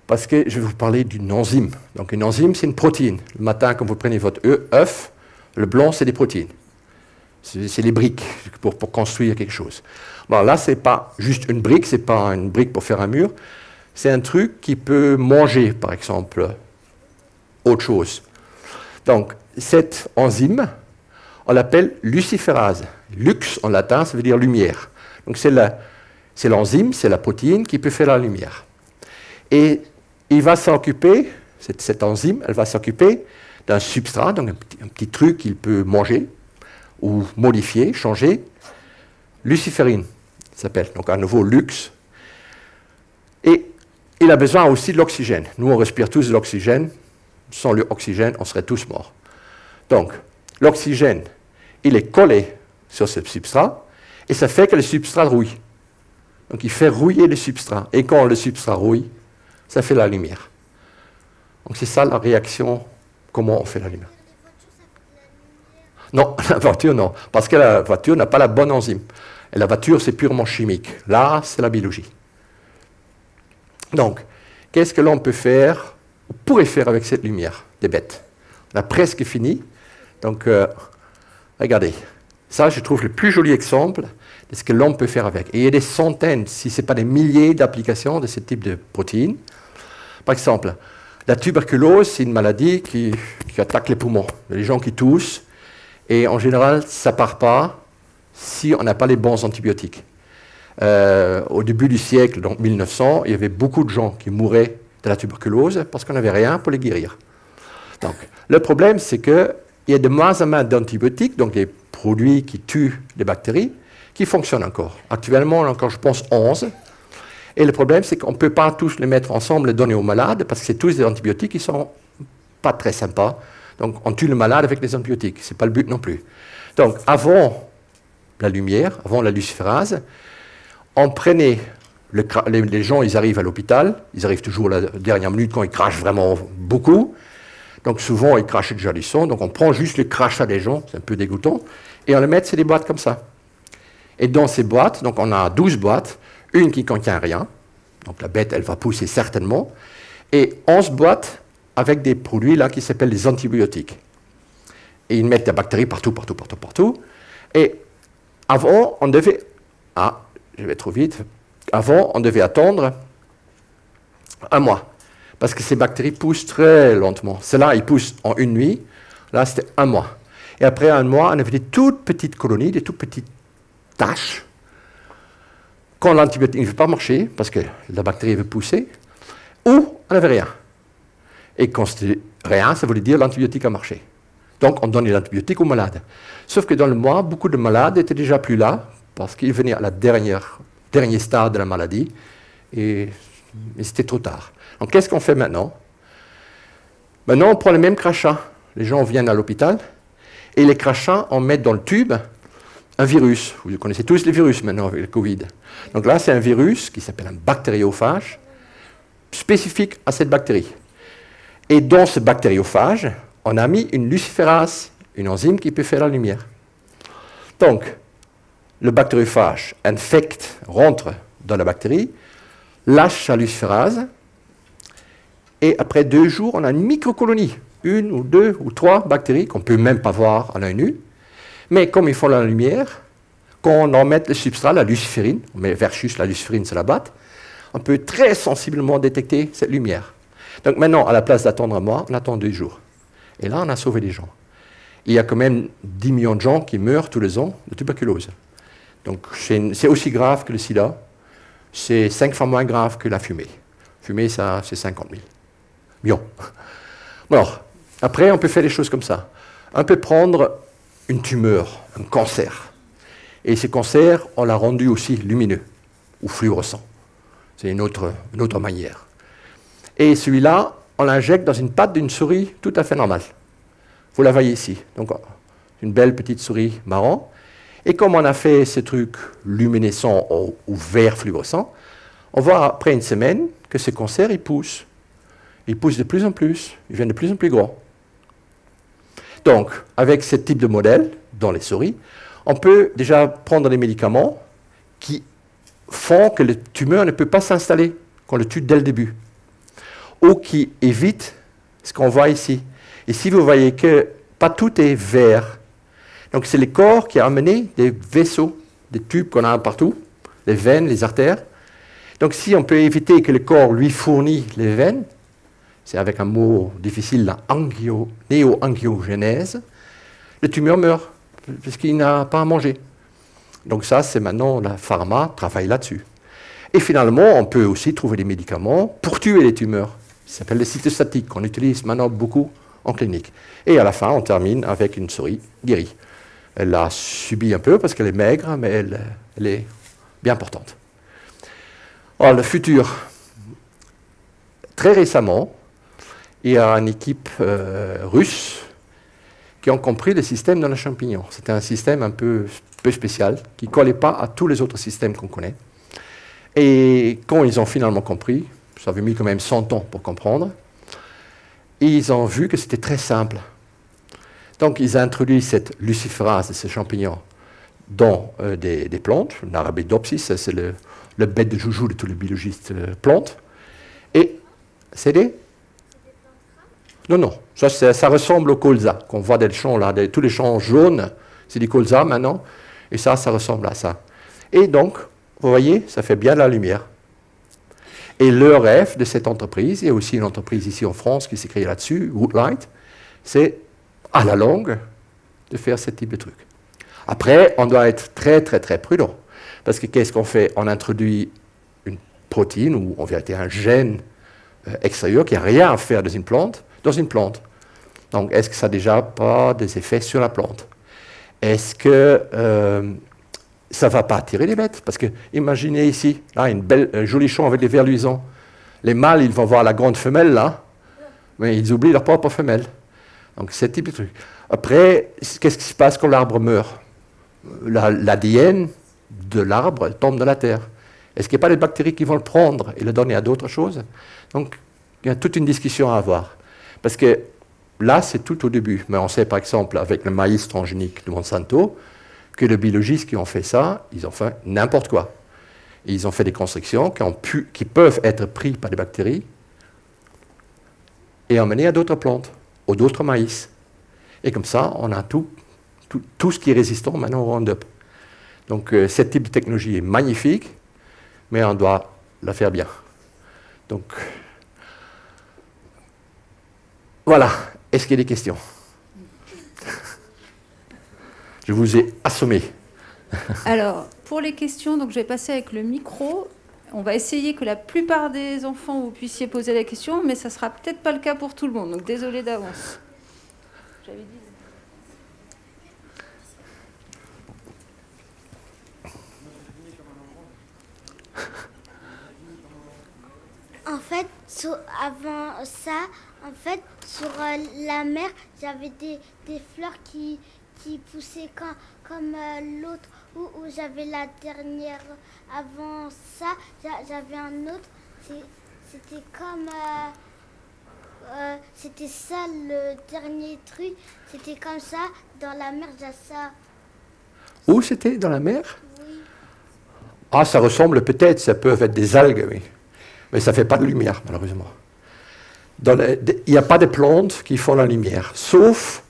Parce que je vais vous parler d'une enzyme. Donc une enzyme, c'est une protéine. Le matin, quand vous prenez votre œuf, le blanc, c'est des protéines. C'est les briques pour construire quelque chose. Bon, là, ce n'est pas juste une brique, ce n'est pas une brique pour faire un mur. C'est un truc qui peut manger, par exemple, autre chose. Donc, cette enzyme, on l'appelle luciférase. Lux, en latin, ça veut dire lumière. Donc c'est l'enzyme, c'est la protéine qui peut faire la lumière. Et il va s'occuper, cette enzyme, elle va s'occuper d'un substrat, donc un petit truc qu'il peut manger, ou modifier, changer, luciférine, ça s'appelle, donc à nouveau lux. Et il a besoin aussi de l'oxygène. Nous, on respire tous de l'oxygène. Sans l'oxygène, on serait tous morts. Donc, l'oxygène, il est collé sur ce substrat, et ça fait que le substrat rouille. Donc, il fait rouiller le substrat. Et quand le substrat rouille, ça fait la lumière. Donc c'est ça la réaction, comment on fait la lumière. Non, la voiture non, parce que la voiture n'a pas la bonne enzyme. Et la voiture c'est purement chimique. Là, c'est la biologie. Donc, qu'est-ce que l'on peut faire, on pourrait faire avec cette lumière des bêtes? On a presque fini. Donc, regardez. Ça, je trouve le plus joli exemple de ce que l'on peut faire avec. Et il y a des centaines, si ce n'est pas des milliers d'applications de ce type de protéines. Par exemple, la tuberculose, c'est une maladie qui attaque les poumons. Il y a des gens qui toussent, et en général, ça ne part pas si on n'a pas les bons antibiotiques. Au début du siècle, donc 1900, il y avait beaucoup de gens qui mouraient de la tuberculose parce qu'on n'avait rien pour les guérir. Donc, le problème, c'est qu'il y a de moins en moins d'antibiotiques, donc des produits qui tuent les bactéries, qui fonctionnent encore. Actuellement, on a encore, je pense, 11. Et le problème, c'est qu'on ne peut pas tous les mettre ensemble et donner aux malades, parce que c'est tous des antibiotiques qui ne sont pas très sympas. Donc on tue le malade avec les antibiotiques, ce n'est pas le but non plus. Donc avant la lumière, avant la luciférase, on prenait, les gens ils arrivent à l'hôpital, ils arrivent toujours à la dernière minute quand ils crachent vraiment beaucoup, donc souvent ils crachent déjà du sang, donc on prend juste le crachat des gens, c'est un peu dégoûtant, et on les met sur des boîtes comme ça. Et dans ces boîtes, donc on a 12 boîtes, une qui ne contient rien, donc la bête elle va pousser certainement, et 11 boîtes avec des produits là qui s'appellent des antibiotiques. Et ils mettent des bactéries partout, partout, partout, partout. Et avant, on devait... Ah, je vais trop vite. Avant, on devait attendre un mois. Parce que ces bactéries poussent très lentement. Celles-là, ils poussent en une nuit. Là, c'était un mois. Et après un mois, on avait des toutes petites colonies, des toutes petites taches. Quand l'antibiotique ne veut pas marcher, parce que la bactérie veut pousser, ou on n'avait rien. Et quand c'était rien, ça voulait dire l'antibiotique a marché. Donc on donnait l'antibiotique aux malades. Sauf que dans le mois, beaucoup de malades étaient déjà plus là, parce qu'ils venaient à la dernier stade de la maladie, et c'était trop tard. Donc qu'est-ce qu'on fait maintenant? Maintenant, on prend le même crachat. Les gens viennent à l'hôpital, et les crachats, on met dans le tube un virus. Vous connaissez tous les virus maintenant avec le Covid. Donc là, c'est un virus qui s'appelle un bactériophage, spécifique à cette bactérie. Et dans ce bactériophage, on a mis une luciférase, une enzyme qui peut faire la lumière. Donc, le bactériophage infecte, rentre dans la bactérie, lâche la luciférase, et après 2 jours, on a une microcolonie, 1 ou 2 ou 3 bactéries qu'on ne peut même pas voir à l'œil nu. Mais comme ils font la lumière, quand on en met le substrat, la luciférine, on met versus la luciférine sur la batte, on peut très sensiblement détecter cette lumière. Donc maintenant, à la place d'attendre un mois, on attend 2 jours. Et là, on a sauvé des gens. Il y a quand même 10 millions de gens qui meurent tous les ans de tuberculose. Donc c'est aussi grave que le sida. C'est 5 fois moins grave que la fumée. Fumée, ça, c'est 50 000. Bien. Alors, après, on peut faire des choses comme ça. On peut prendre une tumeur, un cancer. Et ce cancer, on l'a rendu aussi lumineux ou fluorescent. C'est une autre manière. Et celui-là, on l'injecte dans une patte d'une souris tout à fait normale. Vous la voyez ici. Donc, une belle petite souris marron. Et comme on a fait ce truc luminescent ou vert fluorescent, on voit après une semaine que ce cancer, il pousse. Il pousse de plus en plus. Il devient de plus en plus grand. Donc, avec ce type de modèle, dans les souris, on peut déjà prendre des médicaments qui font que le tumeur ne peut pas s'installer, qu'on le tue dès le début, ou qui évitent ce qu'on voit ici. Ici, vous voyez que pas tout est vert. Donc, c'est le corps qui a amené des vaisseaux, des tubes qu'on a partout, les veines, les artères. Donc, si on peut éviter que le corps lui fournit les veines, c'est avec un mot difficile, la néo-angiogénèse, le tumeur meurt, parce qu'il n'a pas à manger. Donc ça, c'est maintenant, la pharma travaille là-dessus. Et finalement, on peut aussi trouver des médicaments pour tuer les tumeurs. Ça s'appelle les cytostatiques, qu'on utilise maintenant beaucoup en clinique. Et à la fin, on termine avec une souris guérie. Elle a subi un peu parce qu'elle est maigre, mais elle est bien portante. Alors, le futur. Très récemment, il y a une équipe russe qui ont compris le système dans le champignon. C'était un système un peu spécial, qui ne collait pas à tous les autres systèmes qu'on connaît. Et quand ils ont finalement compris, ça avait mis quand même 100 ans pour comprendre, ils ont vu que c'était très simple. Donc ils ont introduit cette luciférase de ce champignon dans des plantes, l'Arabidopsis, c'est le bête de joujou de tous les biologistes plantes. Et c'est des... Non, non, ça ressemble au colza, qu'on voit des champs là, tous les champs jaunes, c'est du colza maintenant, et ça ressemble à ça. Et donc, vous voyez, ça fait bien de la lumière. Et le rêve de cette entreprise, il y a aussi une entreprise ici en France qui s'est créée là-dessus, Woodlight, c'est à la longue de faire ce type de truc. Après, on doit être très, très, très prudent. Parce que qu'est-ce qu'on fait? On introduit une protéine, ou en vérité un gène extérieur qui n'a rien à faire dans une plante. Donc, est-ce que ça n'a déjà pas des effets sur la plante? Est-ce que ça ne va pas attirer les bêtes? Parce que, imaginez ici, là, un joli champ avec des vers luisants. Les mâles, ils vont voir la grande femelle, là, mais ils oublient leur propre femelle. Donc, c'est type de truc. Après, qu'est-ce qui se passe quand l'arbre meurt? L'ADN de l'arbre tombe dans la terre. Est-ce qu'il n'y a pas des bactéries qui vont le prendre et le donner à d'autres choses? Donc, il y a toute une discussion à avoir. Parce que là, c'est tout au début. Mais on sait, par exemple, avec le maïs transgénique de Monsanto, que les biologistes qui ont fait ça, ils ont fait n'importe quoi. Et ils ont fait des constructions qui peuvent être prises par des bactéries et emmenées à d'autres plantes, ou d'autres maïs. Et comme ça, on a tout ce qui est résistant maintenant au Roundup. Donc, ce type de technologie est magnifique, mais on doit la faire bien. Donc, voilà. Est-ce qu'il y a des questions? Je vous ai assommé. Alors, pour les questions, donc je vais passer avec le micro. On va essayer que la plupart des enfants, vous puissiez poser la question, mais ça ne sera peut-être pas le cas pour tout le monde. Donc, désolé d'avance. J'avais dit... En fait, avant ça, en fait, sur la mer, j'avais des fleurs qui poussaient comme l'autre, où j'avais la dernière. Avant ça, j'avais un autre. C'était comme... c'était ça le dernier truc. C'était comme ça, dans la mer, j'ai ça. Où c'était? Dans la mer? Oui. Ah, ça ressemble peut-être, ça peut être des algues, oui. Mais ça ne fait pas de lumière, malheureusement. Il n'y a pas de plantes qui font la lumière, sauf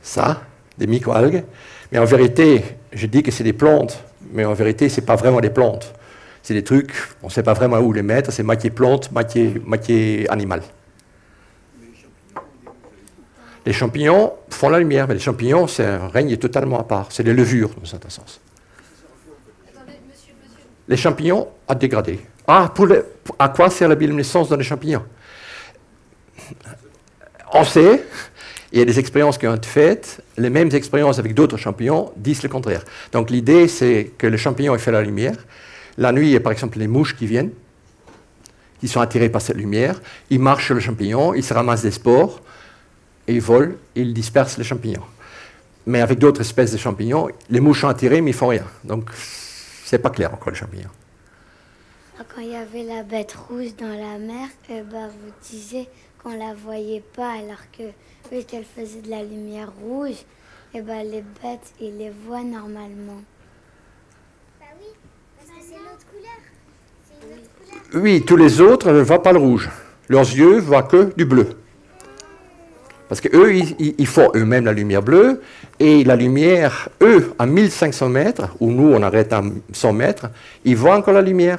ça, des microalgues. Mais en vérité, je dis que c'est des plantes, mais en vérité, ce n'est pas vraiment des plantes. C'est des trucs, on ne sait pas vraiment où les mettre, c'est moitié plante, moitié animal. Les champignons font la lumière, mais les champignons, c'est un règne totalement à part. C'est des levures, dans un certain sens. Les champignons à dégrader. Ah, à quoi sert la bioluminescence dans les champignons? On sait, il y a des expériences qui ont été faites, les mêmes expériences avec d'autres champignons disent le contraire. Donc l'idée, c'est que le champignon fait la lumière. La nuit, il y a par exemple les mouches qui viennent, qui sont attirées par cette lumière. Ils marchent sur le champignon, ils se ramassent des spores, et ils volent, et ils dispersent les champignons. Mais avec d'autres espèces de champignons, les mouches sont attirées, mais ils ne font rien. Donc, c'est pas clair encore, les champignons. Quand il y avait la bête rouge dans la mer, vous disiez qu'on ne la voyait pas, alors que vu qu'elle faisait de la lumière rouge, les bêtes, ils les voient normalement. Bah oui, parce que c'est l'autre couleur. C'est une autre couleur. Oui, tous les autres ne voient pas le rouge. Leurs yeux voient que du bleu. Parce qu'eux, ils font eux-mêmes la lumière bleue, et la lumière, eux, à 1500 mètres, où nous, on arrête à 100 mètres, ils voient encore la lumière.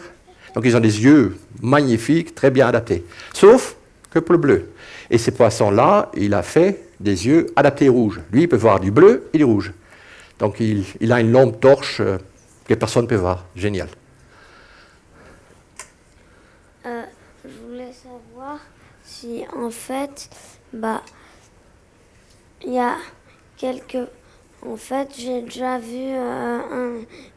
Donc, ils ont des yeux magnifiques, très bien adaptés. Sauf que pour le bleu. Et ces poissons-là, il a fait des yeux adaptés rouges. Lui, il peut voir du bleu et du rouge. Donc, il a une lampe torche que personne ne peut voir. Génial. Je voulais savoir si, en fait, il y a quelques... En fait, j'ai déjà vu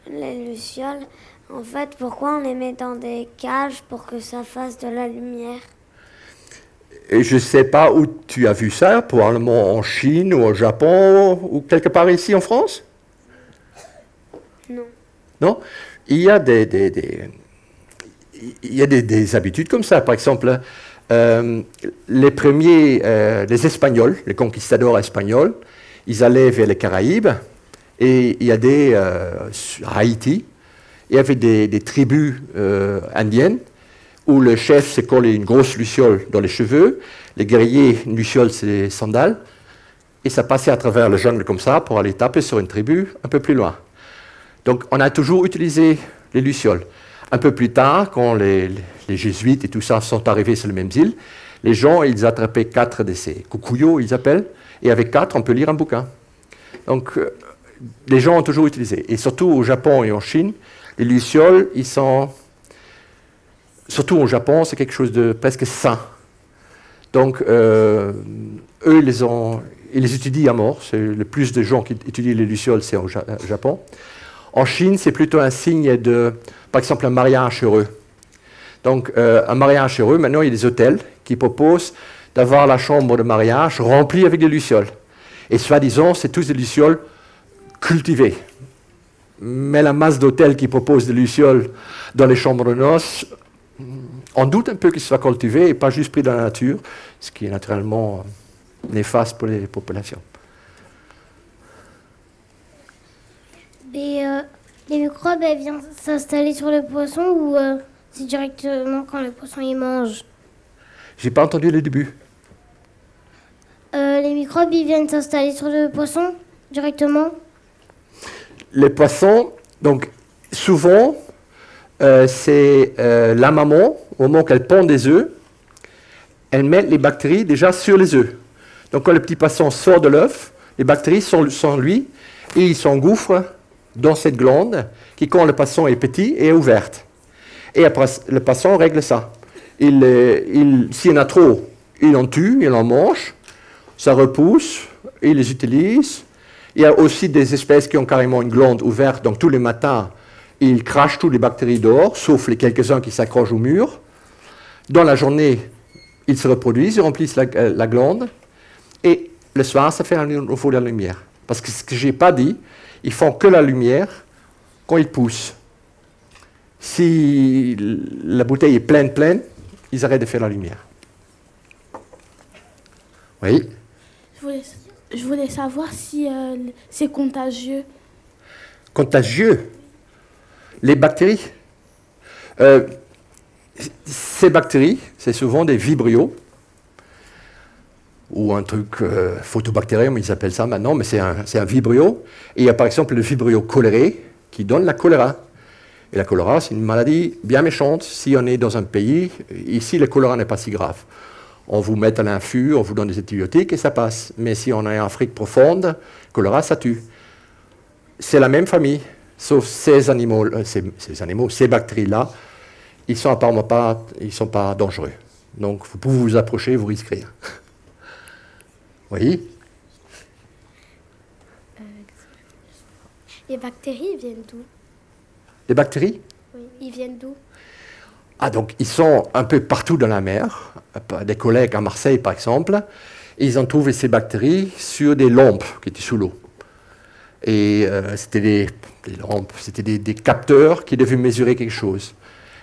les lucioles. En fait, pourquoi on les met dans des cages pour que ça fasse de la lumière? Et je ne sais pas où tu as vu ça, probablement en Chine ou au Japon ou quelque part ici en France? Non. Non? Il y a des habitudes comme ça. Par exemple, les premiers, les Espagnols, les conquistadors espagnols, ils allaient vers les Caraïbes et il y a à Haïti, il y avait des tribus indiennes où le chef s'est collé une grosse luciole dans les cheveux, les guerriers, une luciole, c'est des sandales, et ça passait à travers le jungle comme ça pour aller taper sur une tribu un peu plus loin. Donc on a toujours utilisé les lucioles. Un peu plus tard, quand les jésuites et tout ça sont arrivés sur les mêmes îles, les gens, ils attrapaient 4 de ces cucuyos, ils appellent, et avec 4, on peut lire un bouquin. Donc les gens ont toujours utilisé. Et surtout au Japon et en Chine, les lucioles, ils sont... Surtout au Japon, c'est quelque chose de presque sain. Donc, eux, ils les étudient à mort. C'est le plus de gens qui étudient les lucioles, c'est au Japon. En Chine, c'est plutôt un signe de, par exemple, un mariage heureux. Donc, un mariage heureux, maintenant, il y a des hôtels qui proposent d'avoir la chambre de mariage remplie avec des lucioles. Et soi-disant, c'est tous des lucioles cultivées. Mais la masse d'hôtels qui proposent des lucioles dans les chambres de noces, on doute un peu qu'ils soient cultivés et pas juste pris dans la nature, ce qui est naturellement néfaste pour les populations. Et les microbes, elles viennent s'installer sur le poisson ou c'est directement quand le poisson y mange? J'ai pas entendu le début. Les microbes, ils viennent s'installer sur le poisson directement? Les poissons, donc souvent, c'est la maman, au moment qu'elle pond des œufs, elle met les bactéries déjà sur les œufs. Donc quand le petit poisson sort de l'œuf, les bactéries sont en lui et ils s'engouffrent dans cette glande qui, quand le poisson est petit, est ouverte. Et après, le poisson règle ça. S'il y en a trop, il en tue, il en mange, ça repousse, il les utilise. Il y a aussi des espèces qui ont carrément une glande ouverte, donc tous les matins, ils crachent toutes les bactéries dehors, sauf les quelques-uns qui s'accrochent au mur. Dans la journée, ils se reproduisent, ils remplissent la glande, et le soir, ça fait à nouveau de la lumière. Parce que ce que je n'ai pas dit, ils font que la lumière quand ils poussent. Si la bouteille est pleine, ils arrêtent de faire la lumière. Oui. Je voulais savoir si c'est contagieux. Contagieux? Les bactéries? Ces bactéries, c'est souvent des vibrios, ou un truc photobactérium, ils appellent ça maintenant, mais c'est un vibrio. Et il y a par exemple le vibrio choléré qui donne la choléra. Et la choléra, c'est une maladie bien méchante. Si on est dans un pays, ici le choléra n'est pas si grave. On vous met à l'infus, on vous donne des antibiotiques et ça passe. Mais si on est en Afrique profonde, choléra, ça tue. C'est la même famille, sauf ces bactéries-là, ils sont apparemment pas, ils sont pas dangereux. Donc vous pouvez vous approcher, vous risquez rien. Oui. Les bactéries, ils viennent d'où? Les bactéries? Oui, ils viennent d'où? Ah, donc ils sont un peu partout dans la mer. Des collègues à Marseille, par exemple, ils ont trouvé ces bactéries sur des lampes qui étaient sous l'eau. Et c'était des lampes, c'était des capteurs qui devaient mesurer quelque chose.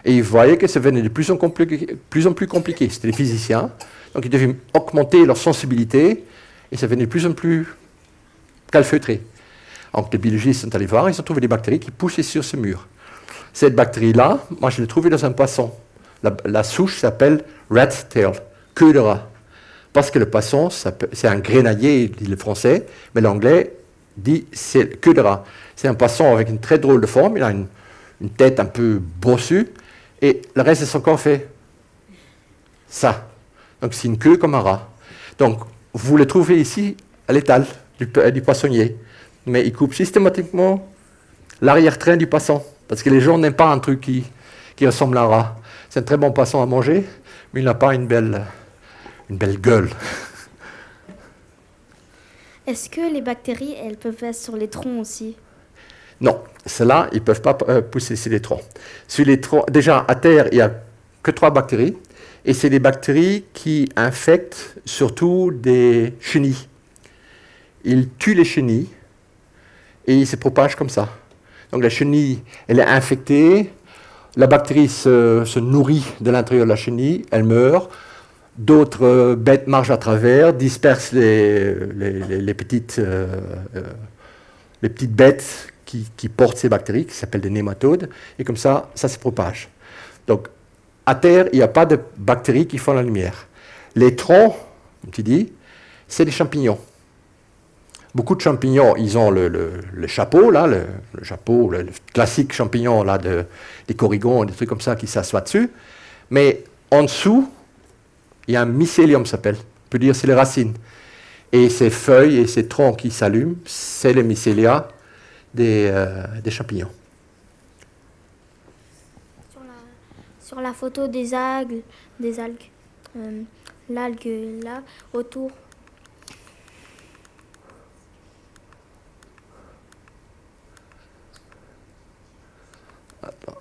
Et ils voyaient que ça devenait de plus en plus compliqué. C'était des physiciens, donc ils devaient augmenter leur sensibilité, et ça devenait de plus en plus calfeutré. Donc les biologistes sont allés voir, ils ont trouvé des bactéries qui poussaient sur ce mur. Cette bactérie-là, moi je l'ai trouvée dans un poisson. La souche s'appelle rat tail, queue de rat. Parce que le poisson, c'est un grenadier, dit le français, mais l'anglais dit c'est queue de rat. C'est un poisson avec une très drôle de forme, il a une tête un peu bossue, et le reste de son corps fait ça. Donc c'est une queue comme un rat. Donc vous le trouvez ici à l'étal du poissonnier. Mais il coupe systématiquement l'arrière-train du poisson. Parce que les gens n'aiment pas un truc qui ressemble à un rat. C'est un très bon poisson à manger, mais il n'a pas une belle gueule. Est-ce que les bactéries, elles peuvent être sur les troncs aussi? Non, ceux-là, ils ne peuvent pas pousser sur les troncs. Sur les troncs. Déjà, à terre, il n'y a que 3 bactéries. Et c'est des bactéries qui infectent surtout des chenilles. Ils tuent les chenilles et ils se propagent comme ça. Donc la chenille, elle est infectée, la bactérie se nourrit de l'intérieur de la chenille, elle meurt, d'autres bêtes marchent à travers, dispersent les petites bêtes qui portent ces bactéries, qui s'appellent des nématodes, et comme ça, ça se propage. Donc à terre, il n'y a pas de bactéries qui font la lumière. Les troncs, comme tu dis, c'est des champignons. Beaucoup de champignons, ils ont le chapeau, là, le chapeau, le classique champignon là, des corrigons, des trucs comme ça qui s'assoient dessus. Mais en dessous, il y a un mycélium, ça s'appelle. On peut dire c'est les racines. Et ces feuilles et ces troncs qui s'allument, c'est les mycélia des champignons. Sur la photo des algues, l'algue là, autour. Attends.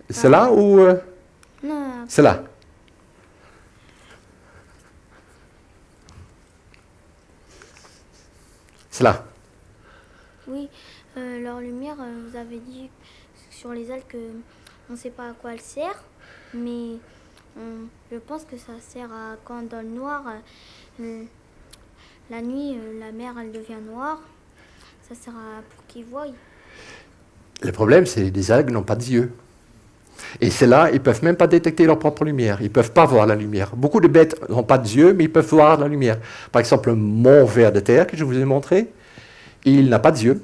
C'est là ou... Non, c'est là. C'est là. oui, leur lumière, vous avez dit sur les algues qu'on ne sait pas à quoi elle sert, mais je pense que ça sert à quand dans le noir, la nuit, la mer elle devient noire, ça sert à pour qu'ils voient. Le problème, c'est que les algues n'ont pas d'yeux. Et c'est là, ils ne peuvent même pas détecter leur propre lumière. Ils ne peuvent pas voir la lumière. Beaucoup de bêtes n'ont pas d'yeux, mais ils peuvent voir la lumière. Par exemple, mon ver de terre que je vous ai montré, il n'a pas d'yeux,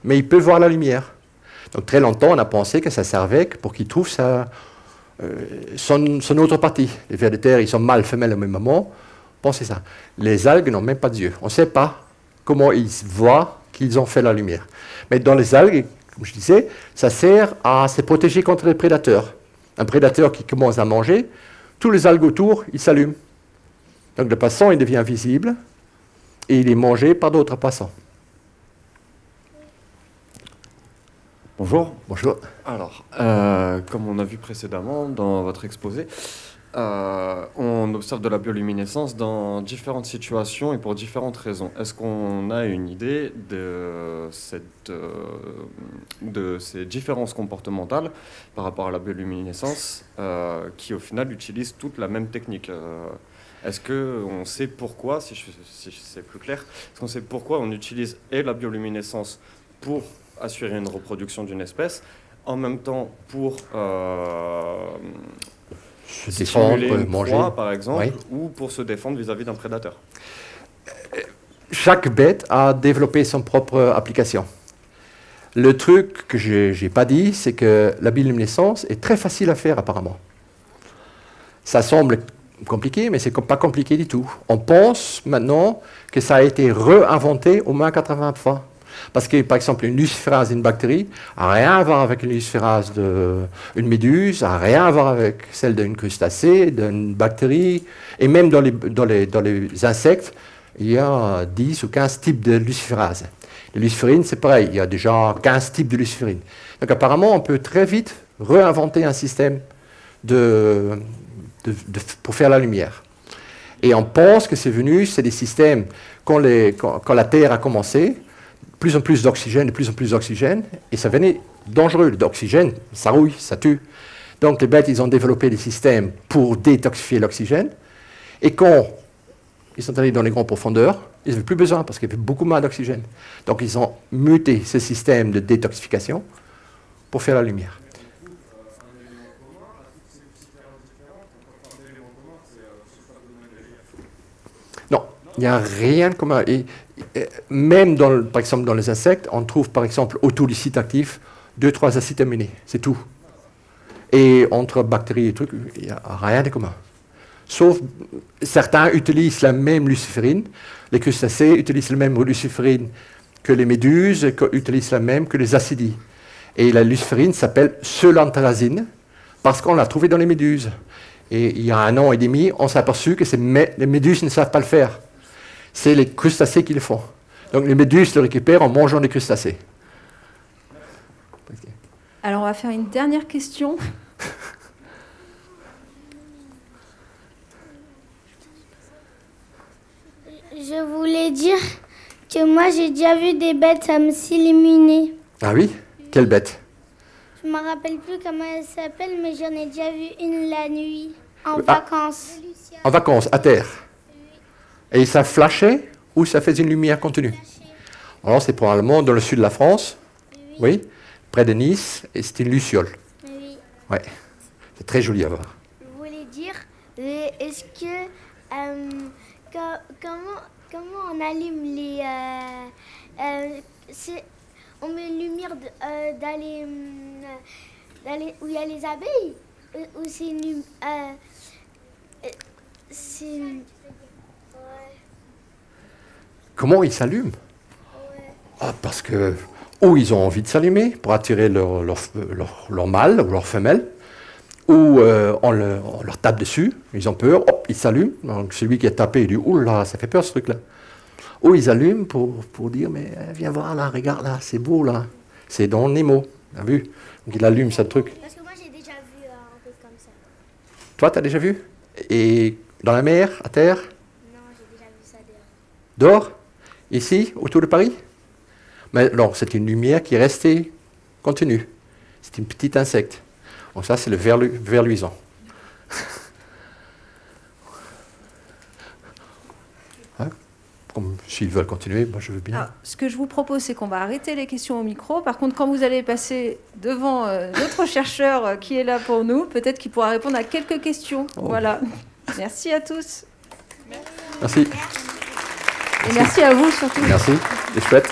mais il peut voir la lumière. Donc très longtemps, on a pensé que ça servait pour qu'il trouve son autre partie. Les vers de terre, ils sont mâles, femelles au même moment. Pensez ça. Les algues n'ont même pas d'yeux. On ne sait pas comment ils voient qu'ils ont fait la lumière. Mais dans les algues, comme je disais, ça sert à se protéger contre les prédateurs. Un prédateur qui commence à manger, tous les algues autour, ils s'allument. Donc le poisson, il devient visible et il est mangé par d'autres poissons. Bonjour. Bonjour. Alors, comme on a vu précédemment dans votre exposé, on observe de la bioluminescence dans différentes situations et pour différentes raisons. Est-ce qu'on a une idée de ces différences comportementales par rapport à la bioluminescence qui au final utilisent toute la même technique Est-ce qu'on sait pourquoi, si c'est plus clair, est-ce qu'on sait pourquoi on utilise et la bioluminescence pour assurer une reproduction d'une espèce, en même temps pour se défendre, manger, proie, par exemple, oui. Ou pour se défendre vis-à-vis d'un prédateur. Chaque bête a développé son propre application. Le truc que je n'ai pas dit, c'est que la bioluminescence est très facile à faire apparemment. Ça semble compliqué, mais c'est pas compliqué du tout. On pense maintenant que ça a été réinventé au moins 80 fois. Parce que, par exemple, une luciférase d'une bactérie n'a rien à voir avec une luciférase d'une méduse, n'a rien à voir avec celle d'une crustacée, d'une bactérie. Et même dans les insectes, il y a 10 ou 15 types de luciférase. Les luciférines, c'est pareil, il y a déjà 15 types de luciférines. Donc apparemment, on peut très vite réinventer un système pour faire la lumière. Et on pense que c'est des systèmes, quand la Terre a commencé, plus en plus d'oxygène, de plus en plus d'oxygène, et ça devenait dangereux. L'oxygène, ça rouille, ça tue. Donc les bêtes, ils ont développé des systèmes pour détoxifier l'oxygène, et quand ils sont allés dans les grandes profondeurs, ils n'avaient plus besoin, parce qu'il y avait beaucoup moins d'oxygène. Donc ils ont muté ce système de détoxification pour faire la lumière. Non, il n'y a rien de commun. Et même, par exemple, dans les insectes, on trouve, par exemple, autour du site actif, 2-3 acides aminés, c'est tout. Et entre bactéries et trucs, il n'y a rien de commun. Sauf, certains utilisent la même luciférine, les crustacés utilisent la même luciférine que les méduses, utilisent la même que les acidies. Et la luciférine s'appelle selanthrazine, parce qu'on l'a trouvée dans les méduses. Et il y a 1 an et demi, on s'est aperçu que les méduses ne savent pas le faire. C'est les crustacés qui le font. Donc les méduses le récupèrent en mangeant des crustacés. Alors on va faire une dernière question. Je voulais dire que moi j'ai déjà vu des bêtes s'illuminer. Ah oui? Quelle bête? Je ne me rappelle plus comment elle s'appelle, mais j'en ai déjà vu une la nuit, en vacances. En vacances, à terre. Et ça flashait ou ça faisait une lumière continue? Alors c'est probablement dans le sud de la France, oui, près de Nice, et c'était une luciole. Oui. Ouais, c'est très joli à voir. Je voulais dire, est-ce que comment on allume les on met une lumière d'aller où il y a les abeilles ou c'est une Comment ils s'allument? Ah, parce que ou ils ont envie de s'allumer pour attirer leur mâle ou leur femelle, ou on leur tape dessus, ils ont peur, hop, ils s'allument. Donc celui qui a tapé, il dit « Ouh là, ça fait peur ce truc-là ». Ou ils allument pour dire « Mais viens voir là, regarde là, c'est beau là, c'est dans Nemo ». T'as vu? Donc il allume ce truc. Parce que moi j'ai déjà vu Toi, tu as déjà vu? Et dans la mer, à terre? Non, j'ai déjà vu ça dehors. Dehors? Ici, autour de Paris? Mais non, c'est une lumière qui est restée continue. C'est une petite insecte. Donc ça, c'est le ver luisant. Hein? Comme s'ils veulent continuer, moi je veux bien. Ah, ce que je vous propose, c'est qu'on va arrêter les questions au micro. Par contre, quand vous allez passer devant notre chercheur qui est là pour nous, peut-être qu'il pourra répondre à quelques questions. Oh. Voilà. Merci à tous. Merci. Et merci à vous surtout. Merci. C'est chouette.